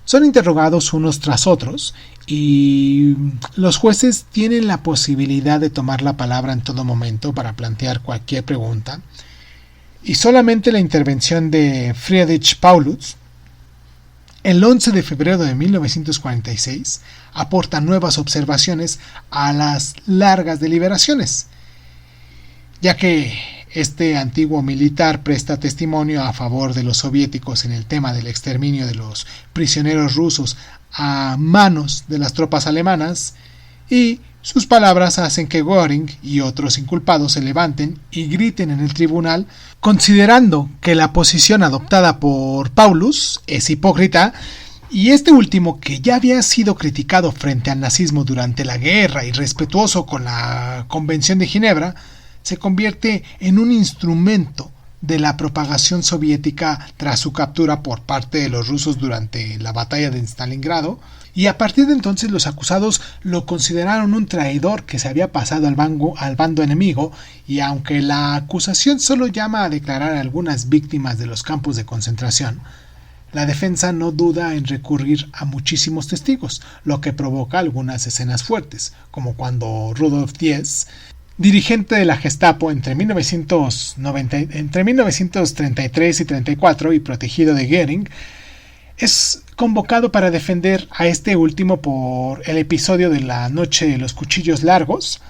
son interrogados unos tras otros y los jueces tienen la posibilidad de tomar la palabra en todo momento para plantear cualquier pregunta, y solamente la intervención de Friedrich Paulus el 11 de febrero de 1946 aporta nuevas observaciones a las largas deliberaciones, ya que este antiguo militar presta testimonio a favor de los soviéticos en el tema del exterminio de los prisioneros rusos a manos de las tropas alemanas, y sus palabras hacen que Göring y otros inculpados se levanten y griten en el tribunal, considerando que la posición adoptada por Paulus es hipócrita, y este último, que ya había sido criticado frente al nazismo durante la guerra y respetuoso con la Convención de Ginebra, se convierte en un instrumento de la propagación soviética tras su captura por parte de los rusos durante la batalla de Stalingrado, y a partir de entonces los acusados lo consideraron un traidor que se había pasado al bando enemigo, y aunque la acusación solo llama a declarar a algunas víctimas de los campos de concentración, la defensa no duda en recurrir a muchísimos testigos, lo que provoca algunas escenas fuertes, como cuando Rudolf Diez dirigente de la Gestapo entre 1933 y 34 y protegido de Göring, es convocado para defender a este último por el episodio de la Noche de los Cuchillos Largos,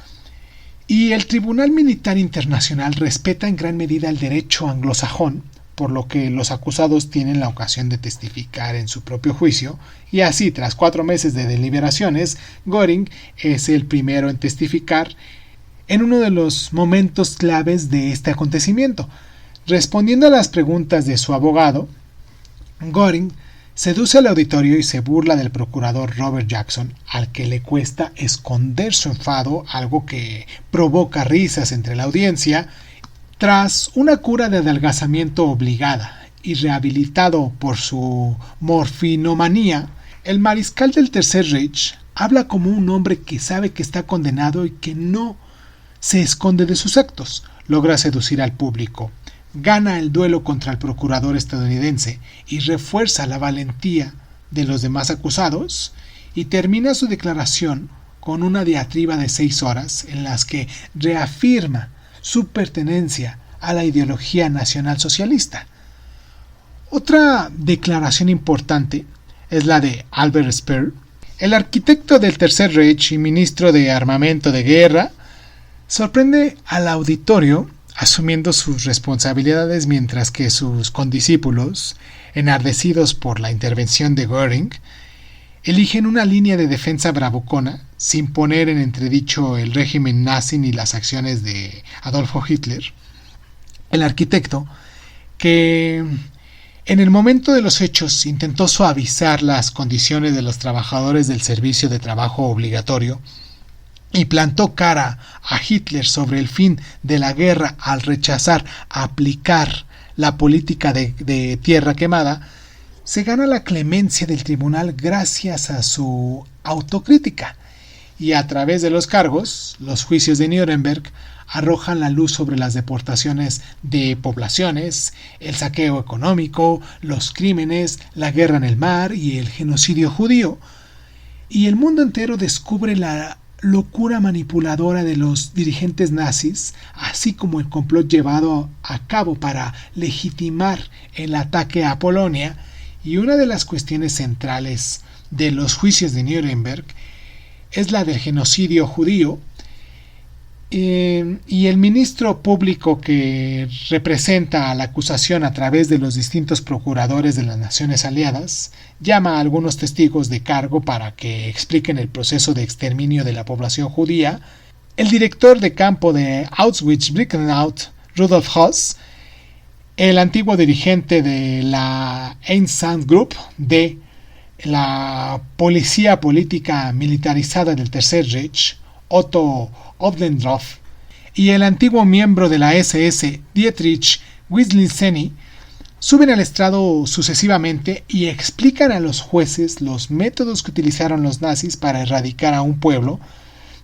y el Tribunal Militar Internacional respeta en gran medida el derecho anglosajón, por lo que los acusados tienen la ocasión de testificar en su propio juicio, y así, tras 4 meses de deliberaciones, Göring es el primero en testificar en uno de los momentos claves de este acontecimiento. Respondiendo a las preguntas de su abogado, Göring seduce al auditorio y se burla del procurador Robert Jackson, al que le cuesta esconder su enfado, algo que provoca risas entre la audiencia. Tras una cura de adelgazamiento obligada y rehabilitado por su morfinomanía, el mariscal del Tercer Reich habla como un hombre que sabe que está condenado y que no se esconde de sus actos. Logra seducir al público, gana el duelo contra el procurador estadounidense y refuerza la valentía de los demás acusados, y termina su declaración con una diatriba de 6 horas en las que reafirma su pertenencia a la ideología nacionalsocialista. Otra declaración importante es la de Albert Speer, el arquitecto del Tercer Reich y ministro de Armamento de Guerra. Sorprende al auditorio asumiendo sus responsabilidades, mientras que sus condiscípulos, enardecidos por la intervención de Göring, eligen una línea de defensa bravucona sin poner en entredicho el régimen nazi ni las acciones de Adolfo Hitler. El arquitecto, que en el momento de los hechos intentó suavizar las condiciones de los trabajadores del servicio de trabajo obligatorio y plantó cara a Hitler sobre el fin de la guerra al rechazar aplicar la política de tierra quemada, se gana la clemencia del tribunal gracias a su autocrítica, y a través de los cargos, los juicios de Nuremberg arrojan la luz sobre las deportaciones de poblaciones, el saqueo económico, los crímenes, la guerra en el mar y el genocidio judío, y el mundo entero descubre la locura manipuladora de los dirigentes nazis, así como el complot llevado a cabo para legitimar el ataque a Polonia. Y una de las cuestiones centrales de los juicios de Nuremberg es la del genocidio judío, y el ministro público que representa a la acusación a través de los distintos procuradores de las naciones aliadas llama a algunos testigos de cargo para que expliquen el proceso de exterminio de la población judía. El director de campo de Auschwitz-Birkenau, Rudolf Höss, el antiguo dirigente de la Einsatzgruppe de la policía política militarizada del Tercer Reich, Otto Ollendorf, y el antiguo miembro de la SS, Dietrich Wislicenny, suben al estrado sucesivamente y explican a los jueces los métodos que utilizaron los nazis para erradicar a un pueblo,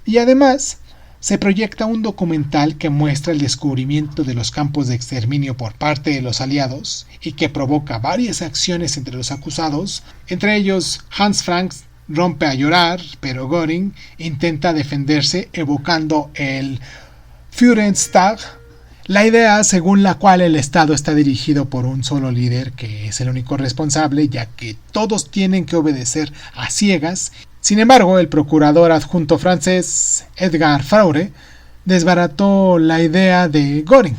y además se proyecta un documental que muestra el descubrimiento de los campos de exterminio por parte de los aliados y que provoca varias acciones entre los acusados. Entre ellos, Hans Frank rompe a llorar, pero Göring intenta defenderse evocando el Führerstaat, la idea según la cual el Estado está dirigido por un solo líder que es el único responsable, ya que todos tienen que obedecer a ciegas. Sin embargo, el procurador adjunto francés Edgar Faure desbarató la idea de Göring.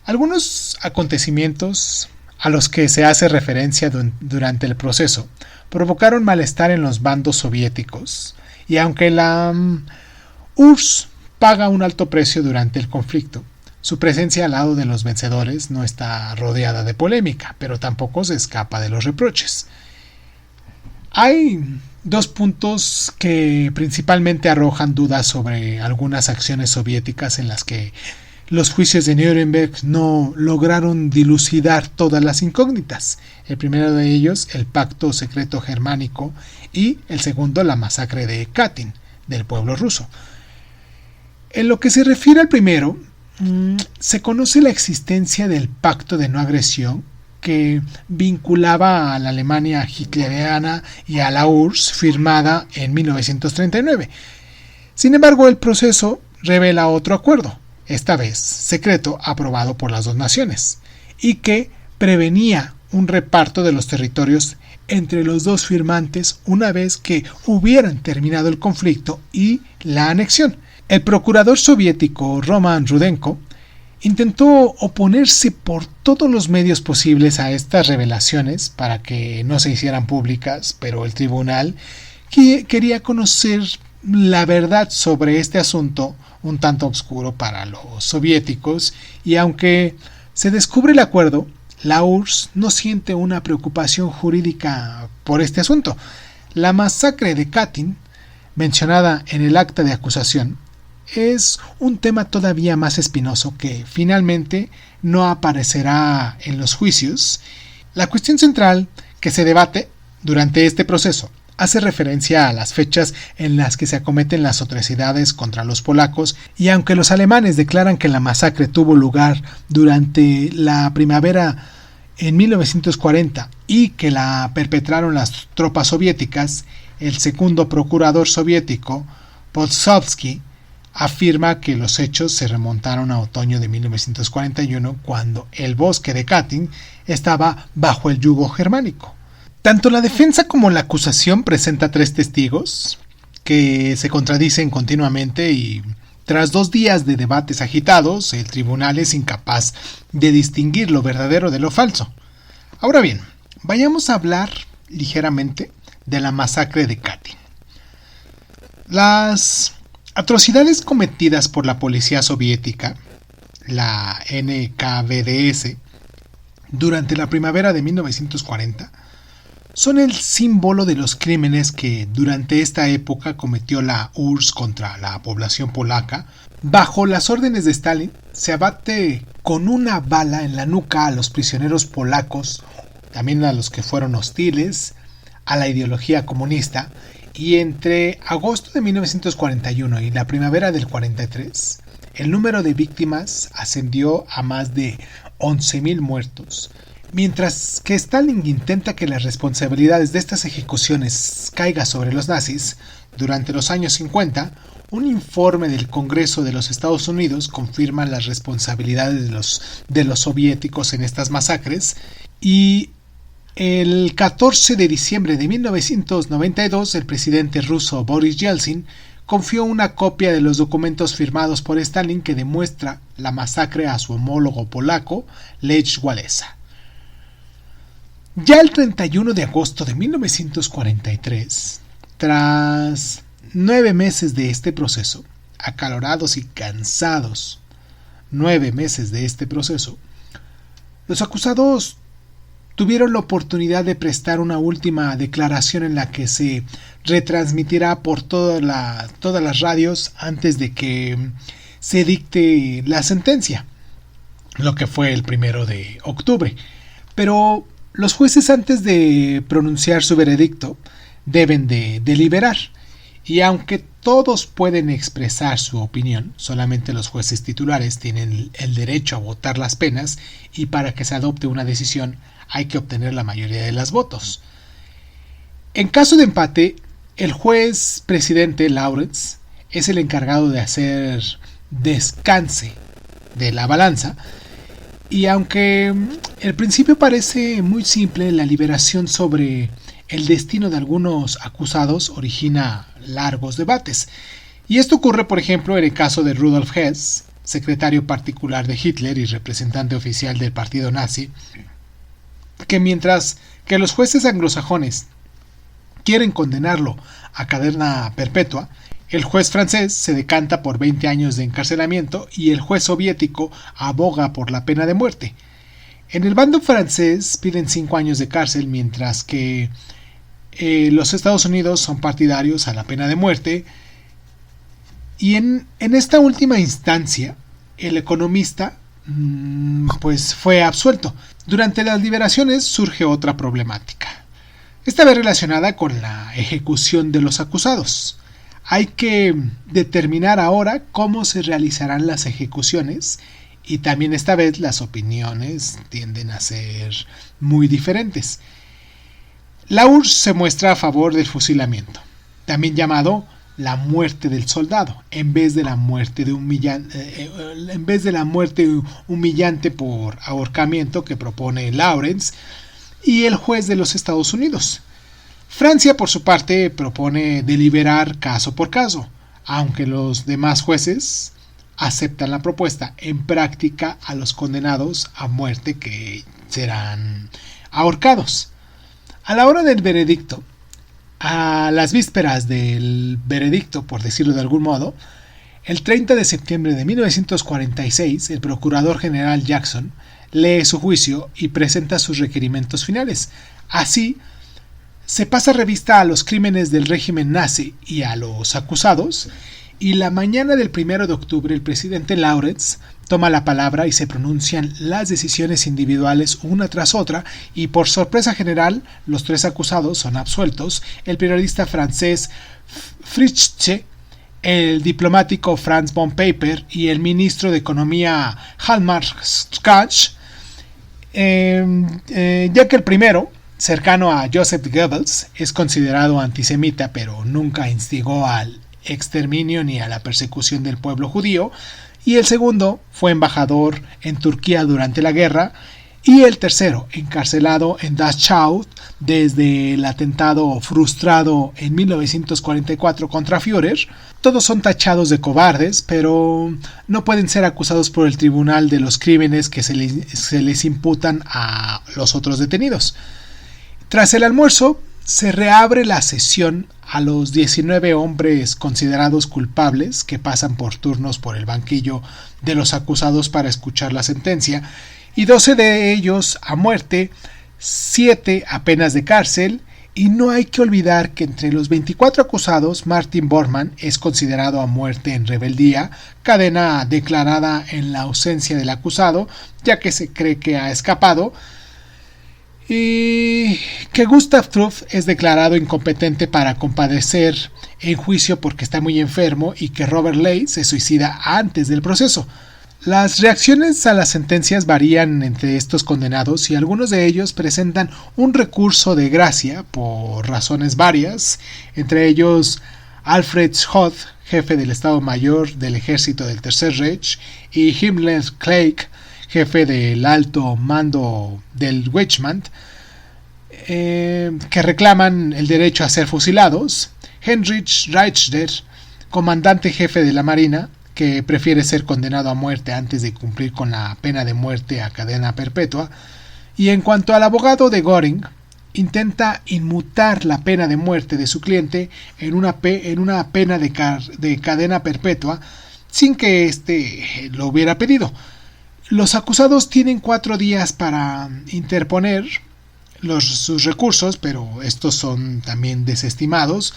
Algunos acontecimientos a los que se hace referencia durante el proceso provocaron malestar en los bandos soviéticos, y aunque la URSS paga un alto precio durante el conflicto, su presencia al lado de los vencedores no está rodeada de polémica, pero tampoco se escapa de los reproches. Hay 2 puntos que principalmente arrojan dudas sobre algunas acciones soviéticas en las que los juicios de Nuremberg no lograron dilucidar todas las incógnitas. El primero de ellos, el pacto secreto germánico, y el segundo, la masacre de Katyn, del pueblo ruso. En lo que se refiere al primero, se conoce la existencia del pacto de no agresión que vinculaba a la Alemania hitleriana y a la URSS, firmada en 1939. Sin embargo, el proceso revela otro acuerdo, esta vez secreto, aprobado por las dos naciones, y que prevenía un reparto de los territorios entre los dos firmantes una vez que hubieran terminado el conflicto y la anexión. El procurador soviético Roman Rudenko intentó oponerse por todos los medios posibles a estas revelaciones para que no se hicieran públicas, pero el tribunal quería conocer la verdad sobre este asunto un tanto oscuro para los soviéticos, y aunque se descubre el acuerdo, la URSS no siente una preocupación jurídica por este asunto. La masacre de Katyn, mencionada en el acta de acusación, es un tema todavía más espinoso que finalmente no aparecerá en los juicios. La cuestión central que se debate durante este proceso hace referencia a las fechas en las que se acometen las atrocidades contra los polacos, y aunque los alemanes declaran que la masacre tuvo lugar durante la primavera en 1940 y que la perpetraron las tropas soviéticas, el segundo procurador soviético, Podsovsky, afirma que los hechos se remontaron a otoño de 1941, cuando el bosque de Katyn estaba bajo el yugo germánico. Tanto la defensa como la acusación presenta 3 testigos que se contradicen continuamente, y tras 2 días de debates agitados, el tribunal es incapaz de distinguir lo verdadero de lo falso. Ahora bien, vayamos a hablar ligeramente de la masacre de Katyn. Las atrocidades cometidas por la policía soviética, la NKVD, durante la primavera de 1940, son el símbolo de los crímenes que durante esta época cometió la URSS contra la población polaca. Bajo las órdenes de Stalin, se abate con una bala en la nuca a los prisioneros polacos, también a los que fueron hostiles a la ideología comunista, y entre agosto de 1941 y la primavera del 43, el número de víctimas ascendió a más de 11.000 muertos. Mientras que Stalin intenta que las responsabilidades de estas ejecuciones caigan sobre los nazis, durante los años 50, un informe del Congreso de los Estados Unidos confirma las responsabilidades de los soviéticos en estas masacres, y el 14 de diciembre de 1992 el presidente ruso Boris Yeltsin confió una copia de los documentos firmados por Stalin que demuestra la masacre a su homólogo polaco, Lech Walesa. Ya el 31 de agosto de 1943, tras 9 meses de este proceso, acalorados y cansados, 9 meses de este proceso, los acusados tuvieron la oportunidad de prestar una última declaración en la que se retransmitirá por todas las radios antes de que se dicte la sentencia, lo que fue el 1 de octubre. Pero los jueces, antes de pronunciar su veredicto, deben de deliberar, y aunque todos pueden expresar su opinión, solamente los jueces titulares tienen el derecho a votar las penas, y para que se adopte una decisión hay que obtener la mayoría de los votos. En caso de empate, el juez presidente Lawrence es el encargado de hacer descanse de la balanza, y aunque el principio parece muy simple, la liberación sobre el destino de algunos acusados origina largos debates. Y esto ocurre, por ejemplo, en el caso de Rudolf Hess, secretario particular de Hitler y representante oficial del partido nazi, que mientras que los jueces anglosajones quieren condenarlo a cadena perpetua, el juez francés se decanta por 20 años de encarcelamiento y el juez soviético aboga por la pena de muerte. En el bando francés piden 5 años de cárcel, mientras que los Estados Unidos son partidarios a la pena de muerte. Y en esta última instancia, el economista pues fue absuelto. Durante las liberaciones surge otra problemática, esta vez relacionada con la ejecución de los acusados. Hay que determinar ahora cómo se realizarán las ejecuciones, y también esta vez las opiniones tienden a ser muy diferentes. La URSS se muestra a favor del fusilamiento, también llamado la muerte del soldado, en vez de la muerte humillante por ahorcamiento que propone Lawrence y el juez de los Estados Unidos. Francia, por su parte, propone deliberar caso por caso, aunque los demás jueces aceptan la propuesta. En práctica, a los condenados a muerte que serán ahorcados. A la hora del veredicto, a las vísperas del veredicto, por decirlo de algún modo, el 30 de septiembre de 1946, el procurador general Jackson lee su juicio y presenta sus requerimientos finales. Así, se pasa revista a los crímenes del régimen nazi y a los acusados, y la mañana del 1 de octubre el presidente Lawrence toma la palabra y se pronuncian las decisiones individuales una tras otra, y por sorpresa general los 3 acusados son absueltos: el periodista francés Fritzsche, el diplomático Franz von Papen y el ministro de Economía Hjalmar Schacht, ya que el primero, cercano a Joseph Goebbels, es considerado antisemita, pero nunca instigó al exterminio ni a la persecución del pueblo judío, y el segundo fue embajador en Turquía durante la guerra, y el tercero, encarcelado en Dachau desde el atentado frustrado en 1944 contra Führer. Todos son tachados de cobardes, pero no pueden ser acusados por el tribunal de los crímenes que se les imputan a los otros detenidos. Tras el almuerzo, se reabre la sesión a los 19 hombres considerados culpables, que pasan por turnos por el banquillo de los acusados para escuchar la sentencia, y 12 de ellos a muerte, 7 a penas de cárcel, y no hay que olvidar que entre los 24 acusados, Martin Bormann es considerado a muerte en rebeldía, cadena declarada en la ausencia del acusado, ya que se cree que ha escapado, y que Gustav Truff es declarado incompetente para comparecer en juicio porque está muy enfermo, y que Robert Ley se suicida antes del proceso. Las reacciones a las sentencias varían entre estos condenados, y algunos de ellos presentan un recurso de gracia por razones varias, entre ellos Alfred Schott, jefe del Estado Mayor del Ejército del Tercer Reich, y Himmler Kleik, jefe del alto mando del Wehrmacht, que reclaman el derecho a ser fusilados; Heinrich Reichster, comandante jefe de la Marina, que prefiere ser condenado a muerte antes de cumplir con la pena de muerte a cadena perpetua; y en cuanto al abogado de Göring, intenta inmutar la pena de muerte de su cliente en una pena de cadena perpetua sin que éste lo hubiera pedido. Los acusados tienen 4 días para interponer sus recursos, pero estos son también desestimados.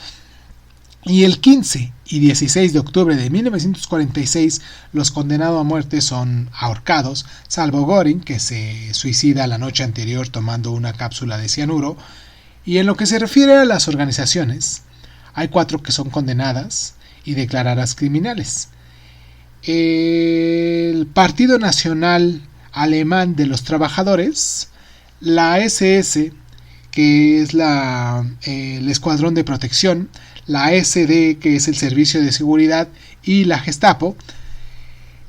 Y el 15 y 16 de octubre de 1946 los condenados a muerte son ahorcados, salvo Göring, que se suicida la noche anterior tomando una cápsula de cianuro. Y en lo que se refiere a las organizaciones, hay 4 que son condenadas y declaradas criminales. El Partido Nacional Alemán de los Trabajadores, la SS, que es el Escuadrón de Protección, la SD, que es el Servicio de Seguridad, y la Gestapo.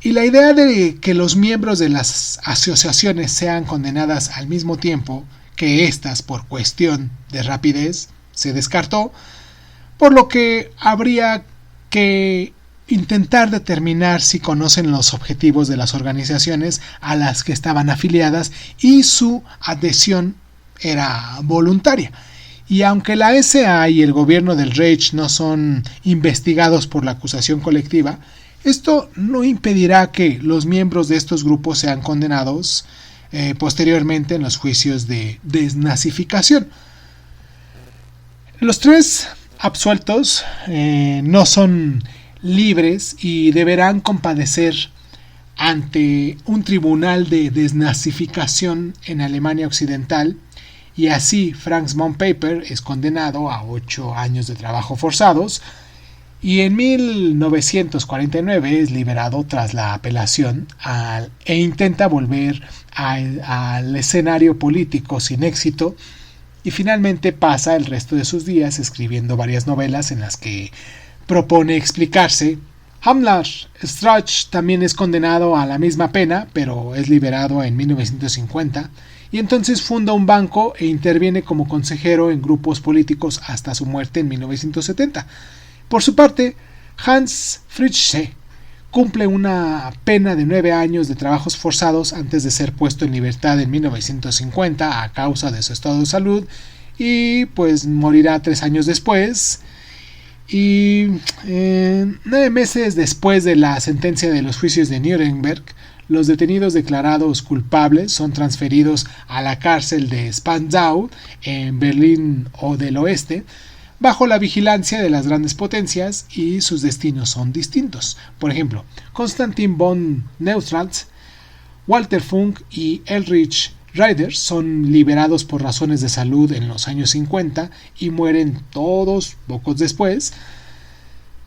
Y la idea de que los miembros de las asociaciones sean condenadas al mismo tiempo que éstas por cuestión de rapidez se descartó, por lo que habría que intentar determinar si conocen los objetivos de las organizaciones a las que estaban afiliadas y su adhesión era voluntaria. Y aunque la SA y el gobierno del Reich no son investigados por la acusación colectiva, esto no impedirá que los miembros de estos grupos sean condenados posteriormente en los juicios de desnazificación. Los 3 absueltos no son libres y deberán comparecer ante un tribunal de desnazificación en Alemania Occidental, y así Franz von Papen es condenado a 8 años de trabajo forzados, y en 1949 es liberado tras la apelación e intenta volver al escenario político sin éxito, y finalmente pasa el resto de sus días escribiendo varias novelas en las que propone explicarse. Hamlar Strach también es condenado a la misma pena, pero es liberado en 1950, y entonces funda un banco e interviene como consejero en grupos políticos hasta su muerte en 1970. Por su parte, Hans Fritzsche cumple una pena de 9 años de trabajos forzados antes de ser puesto en libertad en 1950 a causa de su estado de salud, y pues morirá 3 años después. Y 9 meses después de la sentencia de los juicios de Nuremberg, los detenidos declarados culpables son transferidos a la cárcel de Spandau en Berlín o del Oeste, bajo la vigilancia de las grandes potencias, y sus destinos son distintos. Por ejemplo, Konstantin von Neustadt, Walter Funk y Ulrich Raeder son liberados por razones de salud en los años 50 y mueren todos pocos después.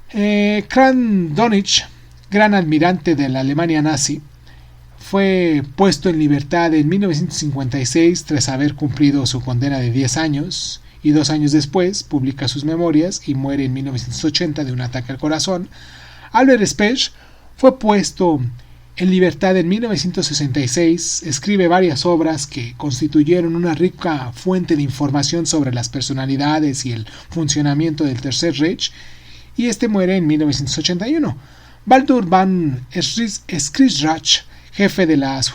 Kram Donich, gran almirante de la Alemania nazi, fue puesto en libertad en 1956 tras haber cumplido su condena de 10 años, y 2 años después publica sus memorias y muere en 1980 de un ataque al corazón. Albert Speer fue puesto en libertad en 1966, escribe varias obras que constituyeron una rica fuente de información sobre las personalidades y el funcionamiento del Tercer Reich, y muere en 1981. Baldur van Schirach, jefe de las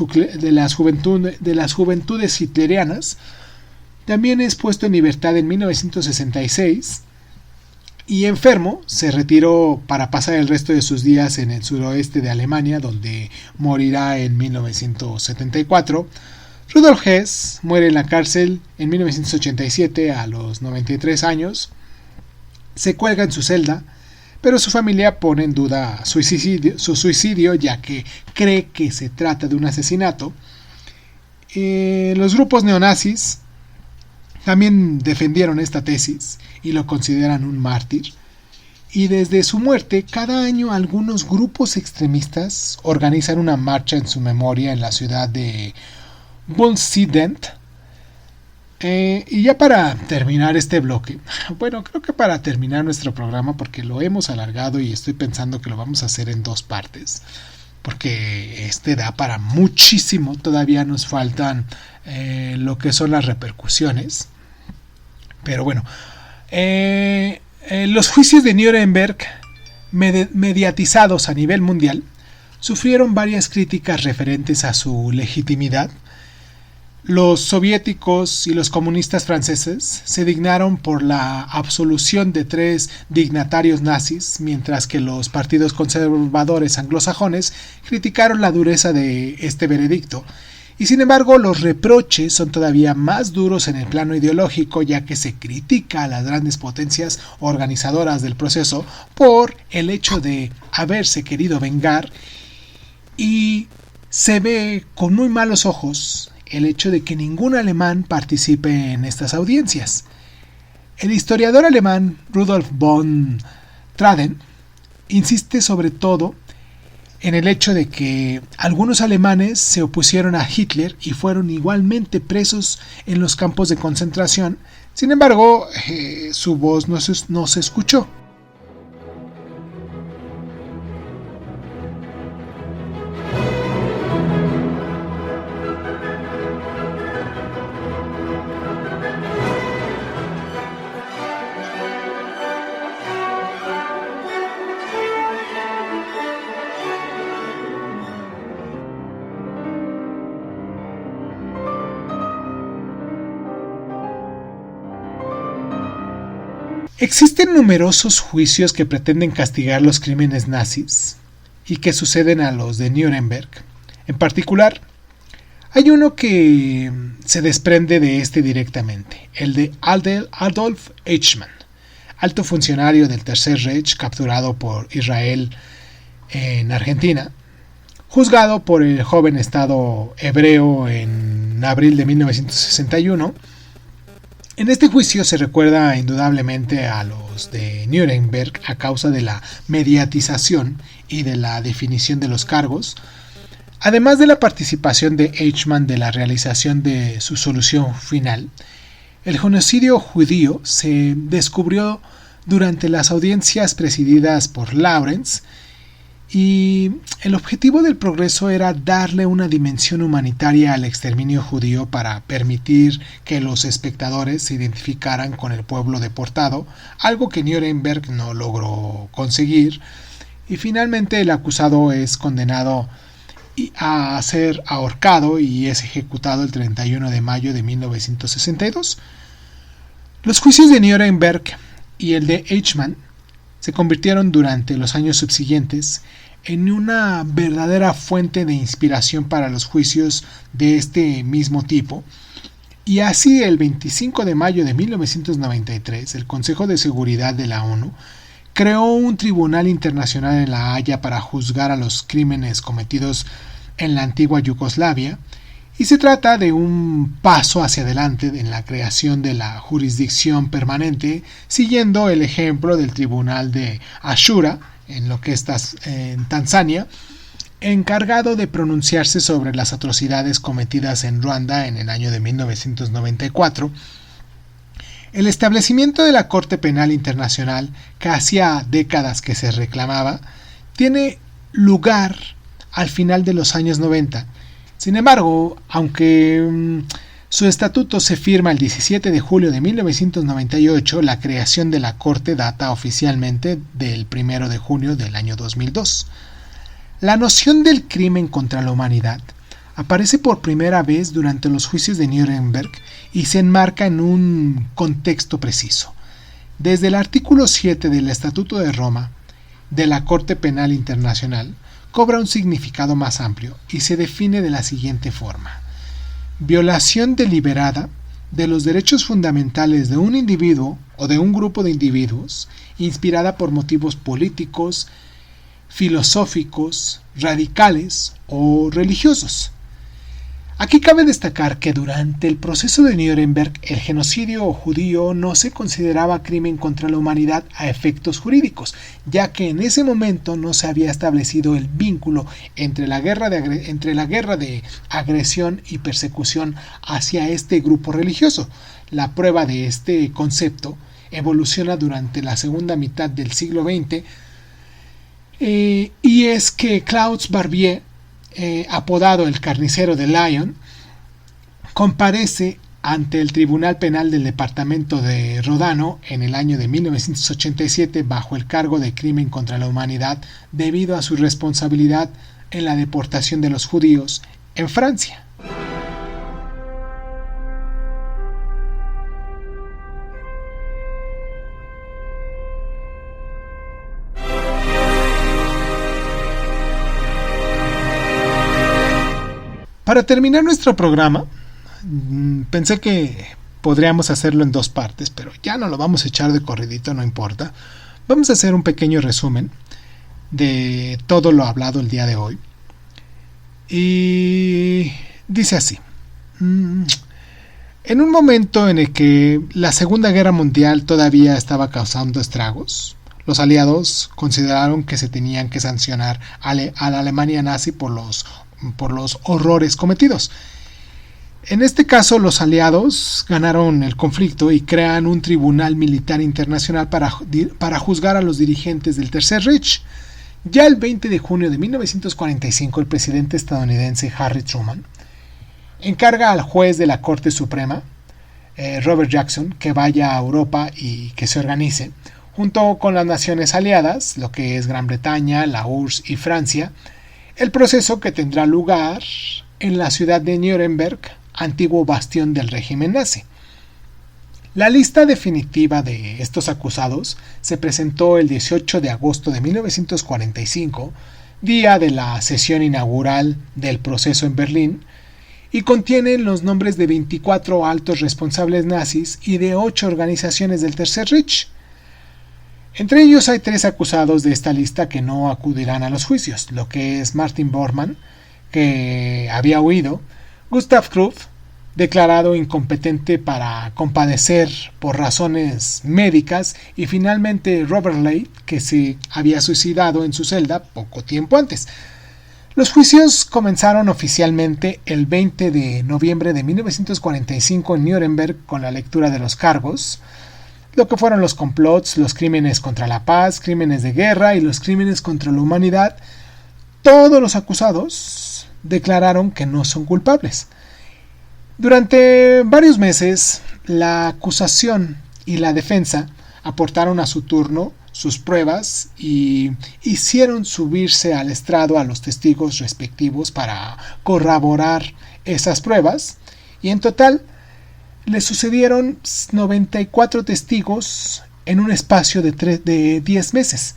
juventudes hitlerianas, también es puesto en libertad en 1966, y enfermo se retiró para pasar el resto de sus días en el suroeste de Alemania, donde morirá en 1974. Rudolf Hess muere en la cárcel en 1987 a los 93 años. Se cuelga en su celda, pero su familia pone en duda su suicidio, ya que cree que se trata de un asesinato. Los grupos neonazis también defendieron esta tesis y lo consideran un mártir. Y desde su muerte, cada año algunos grupos extremistas organizan una marcha en su memoria en la ciudad de Bunsident. Y ya para terminar este bloque, bueno, creo que para terminar nuestro programa, porque lo hemos alargado y estoy pensando que lo vamos a hacer en 2 partes, porque da para muchísimo. Todavía nos faltan lo que son las repercusiones. Pero bueno, los juicios de Nuremberg, mediatizados a nivel mundial, sufrieron varias críticas referentes a su legitimidad. Los soviéticos y los comunistas franceses se dignaron por la absolución de 3 dignatarios nazis, mientras que los partidos conservadores anglosajones criticaron la dureza de este veredicto. Y sin embargo, los reproches son todavía más duros en el plano ideológico, ya que se critica a las grandes potencias organizadoras del proceso por el hecho de haberse querido vengar, y se ve con muy malos ojos el hecho de que ningún alemán participe en estas audiencias. El historiador alemán Rudolf von Traden insiste sobre todo en el hecho de que algunos alemanes se opusieron a Hitler y fueron igualmente presos en los campos de concentración. Sin embargo, su voz no se escuchó. Existen numerosos juicios que pretenden castigar los crímenes nazis y que suceden a los de Nuremberg. En particular, hay uno que se desprende de directamente, el de Adolf Eichmann, alto funcionario del Tercer Reich capturado por Israel en Argentina, juzgado por el joven Estado hebreo en abril de 1961. En este juicio se recuerda indudablemente a los de Nuremberg a causa de la mediatización y de la definición de los cargos, además de la participación de Eichmann de la realización de su solución final. El genocidio judío se descubrió durante las audiencias presididas por Lawrence, y el objetivo del progreso era darle una dimensión humanitaria al exterminio judío para permitir que los espectadores se identificaran con el pueblo deportado, algo que Nuremberg no logró conseguir, y finalmente el acusado es condenado a ser ahorcado y es ejecutado el 31 de mayo de 1962. Los juicios de Nuremberg y el de Eichmann se convirtieron durante los años subsiguientes en una verdadera fuente de inspiración para los juicios de este mismo tipo, y así el 25 de mayo de 1993 el Consejo de Seguridad de la ONU creó un tribunal internacional en La Haya para juzgar a los crímenes cometidos en la antigua Yugoslavia, y se trata de un paso hacia adelante en la creación de la jurisdicción permanente, siguiendo el ejemplo del tribunal de Ashura, en lo que está en Tanzania, encargado de pronunciarse sobre las atrocidades cometidas en Ruanda en el año de 1994. El establecimiento de la Corte Penal Internacional, que hacía décadas que se reclamaba, tiene lugar al final de los años 90. Sin embargo, aunque su estatuto se firma el 17 de julio de 1998, la creación de la Corte data oficialmente del 1 de junio del año 2002. La noción del crimen contra la humanidad aparece por primera vez durante los juicios de Nuremberg y se enmarca en un contexto preciso. Desde el artículo 7 del Estatuto de Roma de la Corte Penal Internacional cobra un significado más amplio y se define de la siguiente forma: violación deliberada de los derechos fundamentales de un individuo o de un grupo de individuos, inspirada por motivos políticos, filosóficos, radicales o religiosos. Aquí cabe destacar que durante el proceso de Nuremberg el genocidio judío no se consideraba crimen contra la humanidad a efectos jurídicos, ya que en ese momento no se había establecido el vínculo entre la guerra de agresión y persecución hacia este grupo religioso. La prueba de este concepto evoluciona durante la segunda mitad del siglo XX, y es que Klaus Barbier, apodado el carnicero de Lyon, comparece ante el Tribunal Penal del Departamento de Rodano en el año de 1987 bajo el cargo de crimen contra la humanidad debido a su responsabilidad en la deportación de los judíos en Francia. Para terminar nuestro programa, pensé que podríamos hacerlo en dos partes, pero ya no lo vamos a echar de corridito, no importa. Vamos a hacer un pequeño resumen de todo lo hablado el día de hoy. Y dice así: en un momento en el que la Segunda Guerra Mundial todavía estaba causando estragos, los aliados consideraron que se tenían que sancionar a la Alemania nazi por los horrores cometidos. En este caso, los aliados ganaron el conflicto y crean un tribunal militar internacional para juzgar a los dirigentes del Tercer Reich. Ya el 20 de junio de 1945, el presidente estadounidense Harry Truman encarga al juez de la Corte Suprema, Robert Jackson, que vaya a Europa y que se organice, junto con las naciones aliadas, lo que es Gran Bretaña, la URSS y Francia, el proceso que tendrá lugar en la ciudad de Nuremberg, antiguo bastión del régimen nazi. La lista definitiva de estos acusados se presentó el 18 de agosto de 1945, día de la sesión inaugural del proceso en Berlín, y contiene los nombres de 24 altos responsables nazis y de 8 organizaciones del Tercer Reich. Entre ellos hay 3 acusados de esta lista que no acudirán a los juicios, lo que es Martin Bormann, que había huido, Gustav Krupp, declarado incompetente para compadecer por razones médicas, y finalmente Robert Ley, que se había suicidado en su celda poco tiempo antes. Los juicios comenzaron oficialmente el 20 de noviembre de 1945 en Nuremberg con la lectura de los cargos. lo que fueron los complots, los crímenes contra la paz, crímenes de guerra y los crímenes contra la humanidad. Todos los acusados declararon que no son culpables. Durante varios meses, la acusación y la defensa aportaron a su turno sus pruebas y hicieron subirse al estrado a los testigos respectivos para corroborar esas pruebas, y en total le sucedieron 94 testigos en un espacio de 10 meses.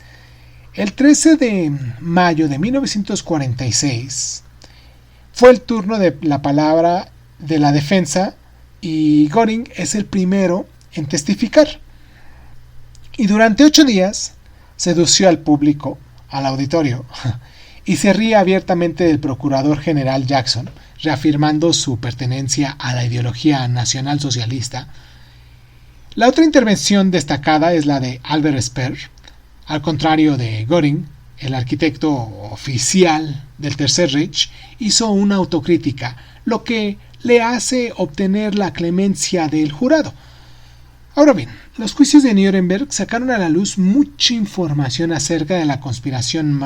El 13 de mayo de 1946 fue el turno de la palabra de la defensa y Göring es el primero en testificar. Y durante 8 días sedució al público, al auditorio, y se ríe abiertamente del procurador general Jackson, reafirmando su pertenencia a la ideología nacionalsocialista. La otra intervención destacada es la de Albert Speer. Al contrario de Göring, el arquitecto oficial del Tercer Reich hizo una autocrítica, lo que le hace obtener la clemencia del jurado. Ahora bien, los juicios de Nuremberg sacaron a la luz mucha información acerca de la conspiración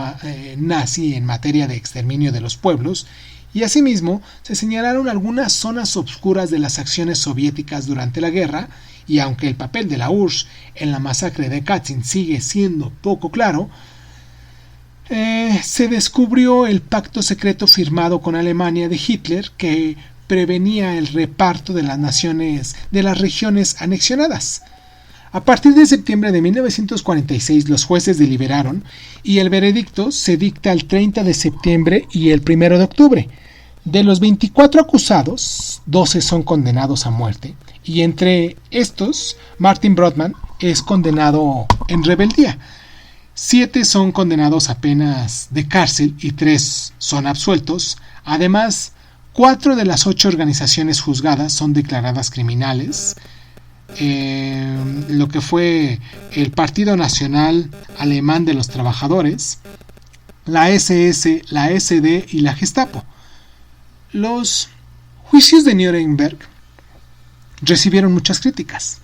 nazi en materia de exterminio de los pueblos, y asimismo se señalaron algunas zonas obscuras de las acciones soviéticas durante la guerra, y aunque el papel de la URSS en la masacre de Katyn sigue siendo poco claro, se descubrió el pacto secreto firmado con Alemania de Hitler que prevenía el reparto de las naciones de las regiones anexionadas. A partir de septiembre de 1946 los jueces deliberaron y el veredicto se dicta el 30 de septiembre y el 1 de octubre. De los 24 acusados, 12 son condenados a muerte y entre estos Martin Brodmann es condenado en rebeldía. 7 son condenados a penas de cárcel y 3 son absueltos. Además, 4 de las 8 organizaciones juzgadas son declaradas criminales. Lo que fue el Partido Nacional Alemán de los Trabajadores, la SS, la SD y la Gestapo. Los juicios de Nuremberg recibieron muchas críticas,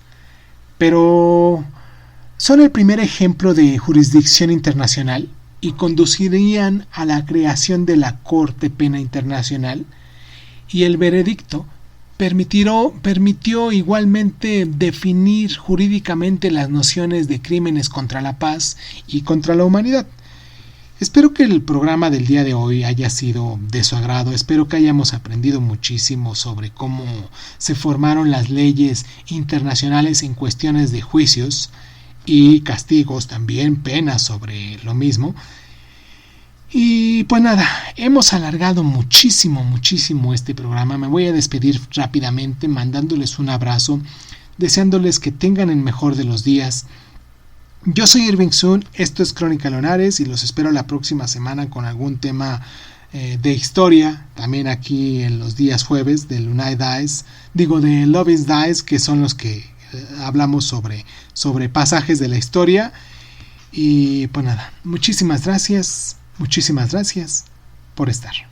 pero son el primer ejemplo de jurisdicción internacional y conducirían a la creación de la Corte Penal Internacional, y el veredicto permitió igualmente definir jurídicamente las nociones de crímenes contra la paz y contra la humanidad. Espero que el programa del día de hoy haya sido de su agrado. Espero que hayamos aprendido muchísimo sobre cómo se formaron las leyes internacionales en cuestiones de juicios y castigos, también penas sobre lo mismo. Y pues nada, hemos alargado muchísimo este programa. Me voy a despedir rápidamente mandándoles un abrazo, deseándoles que tengan el mejor de los días. Yo soy Irving Sun, esto es Crónica Leonares y los espero la próxima semana con algún tema de historia, también aquí en los días jueves de de Love is Dice, que son los que hablamos sobre pasajes de la historia. Y pues nada, muchísimas gracias por estar.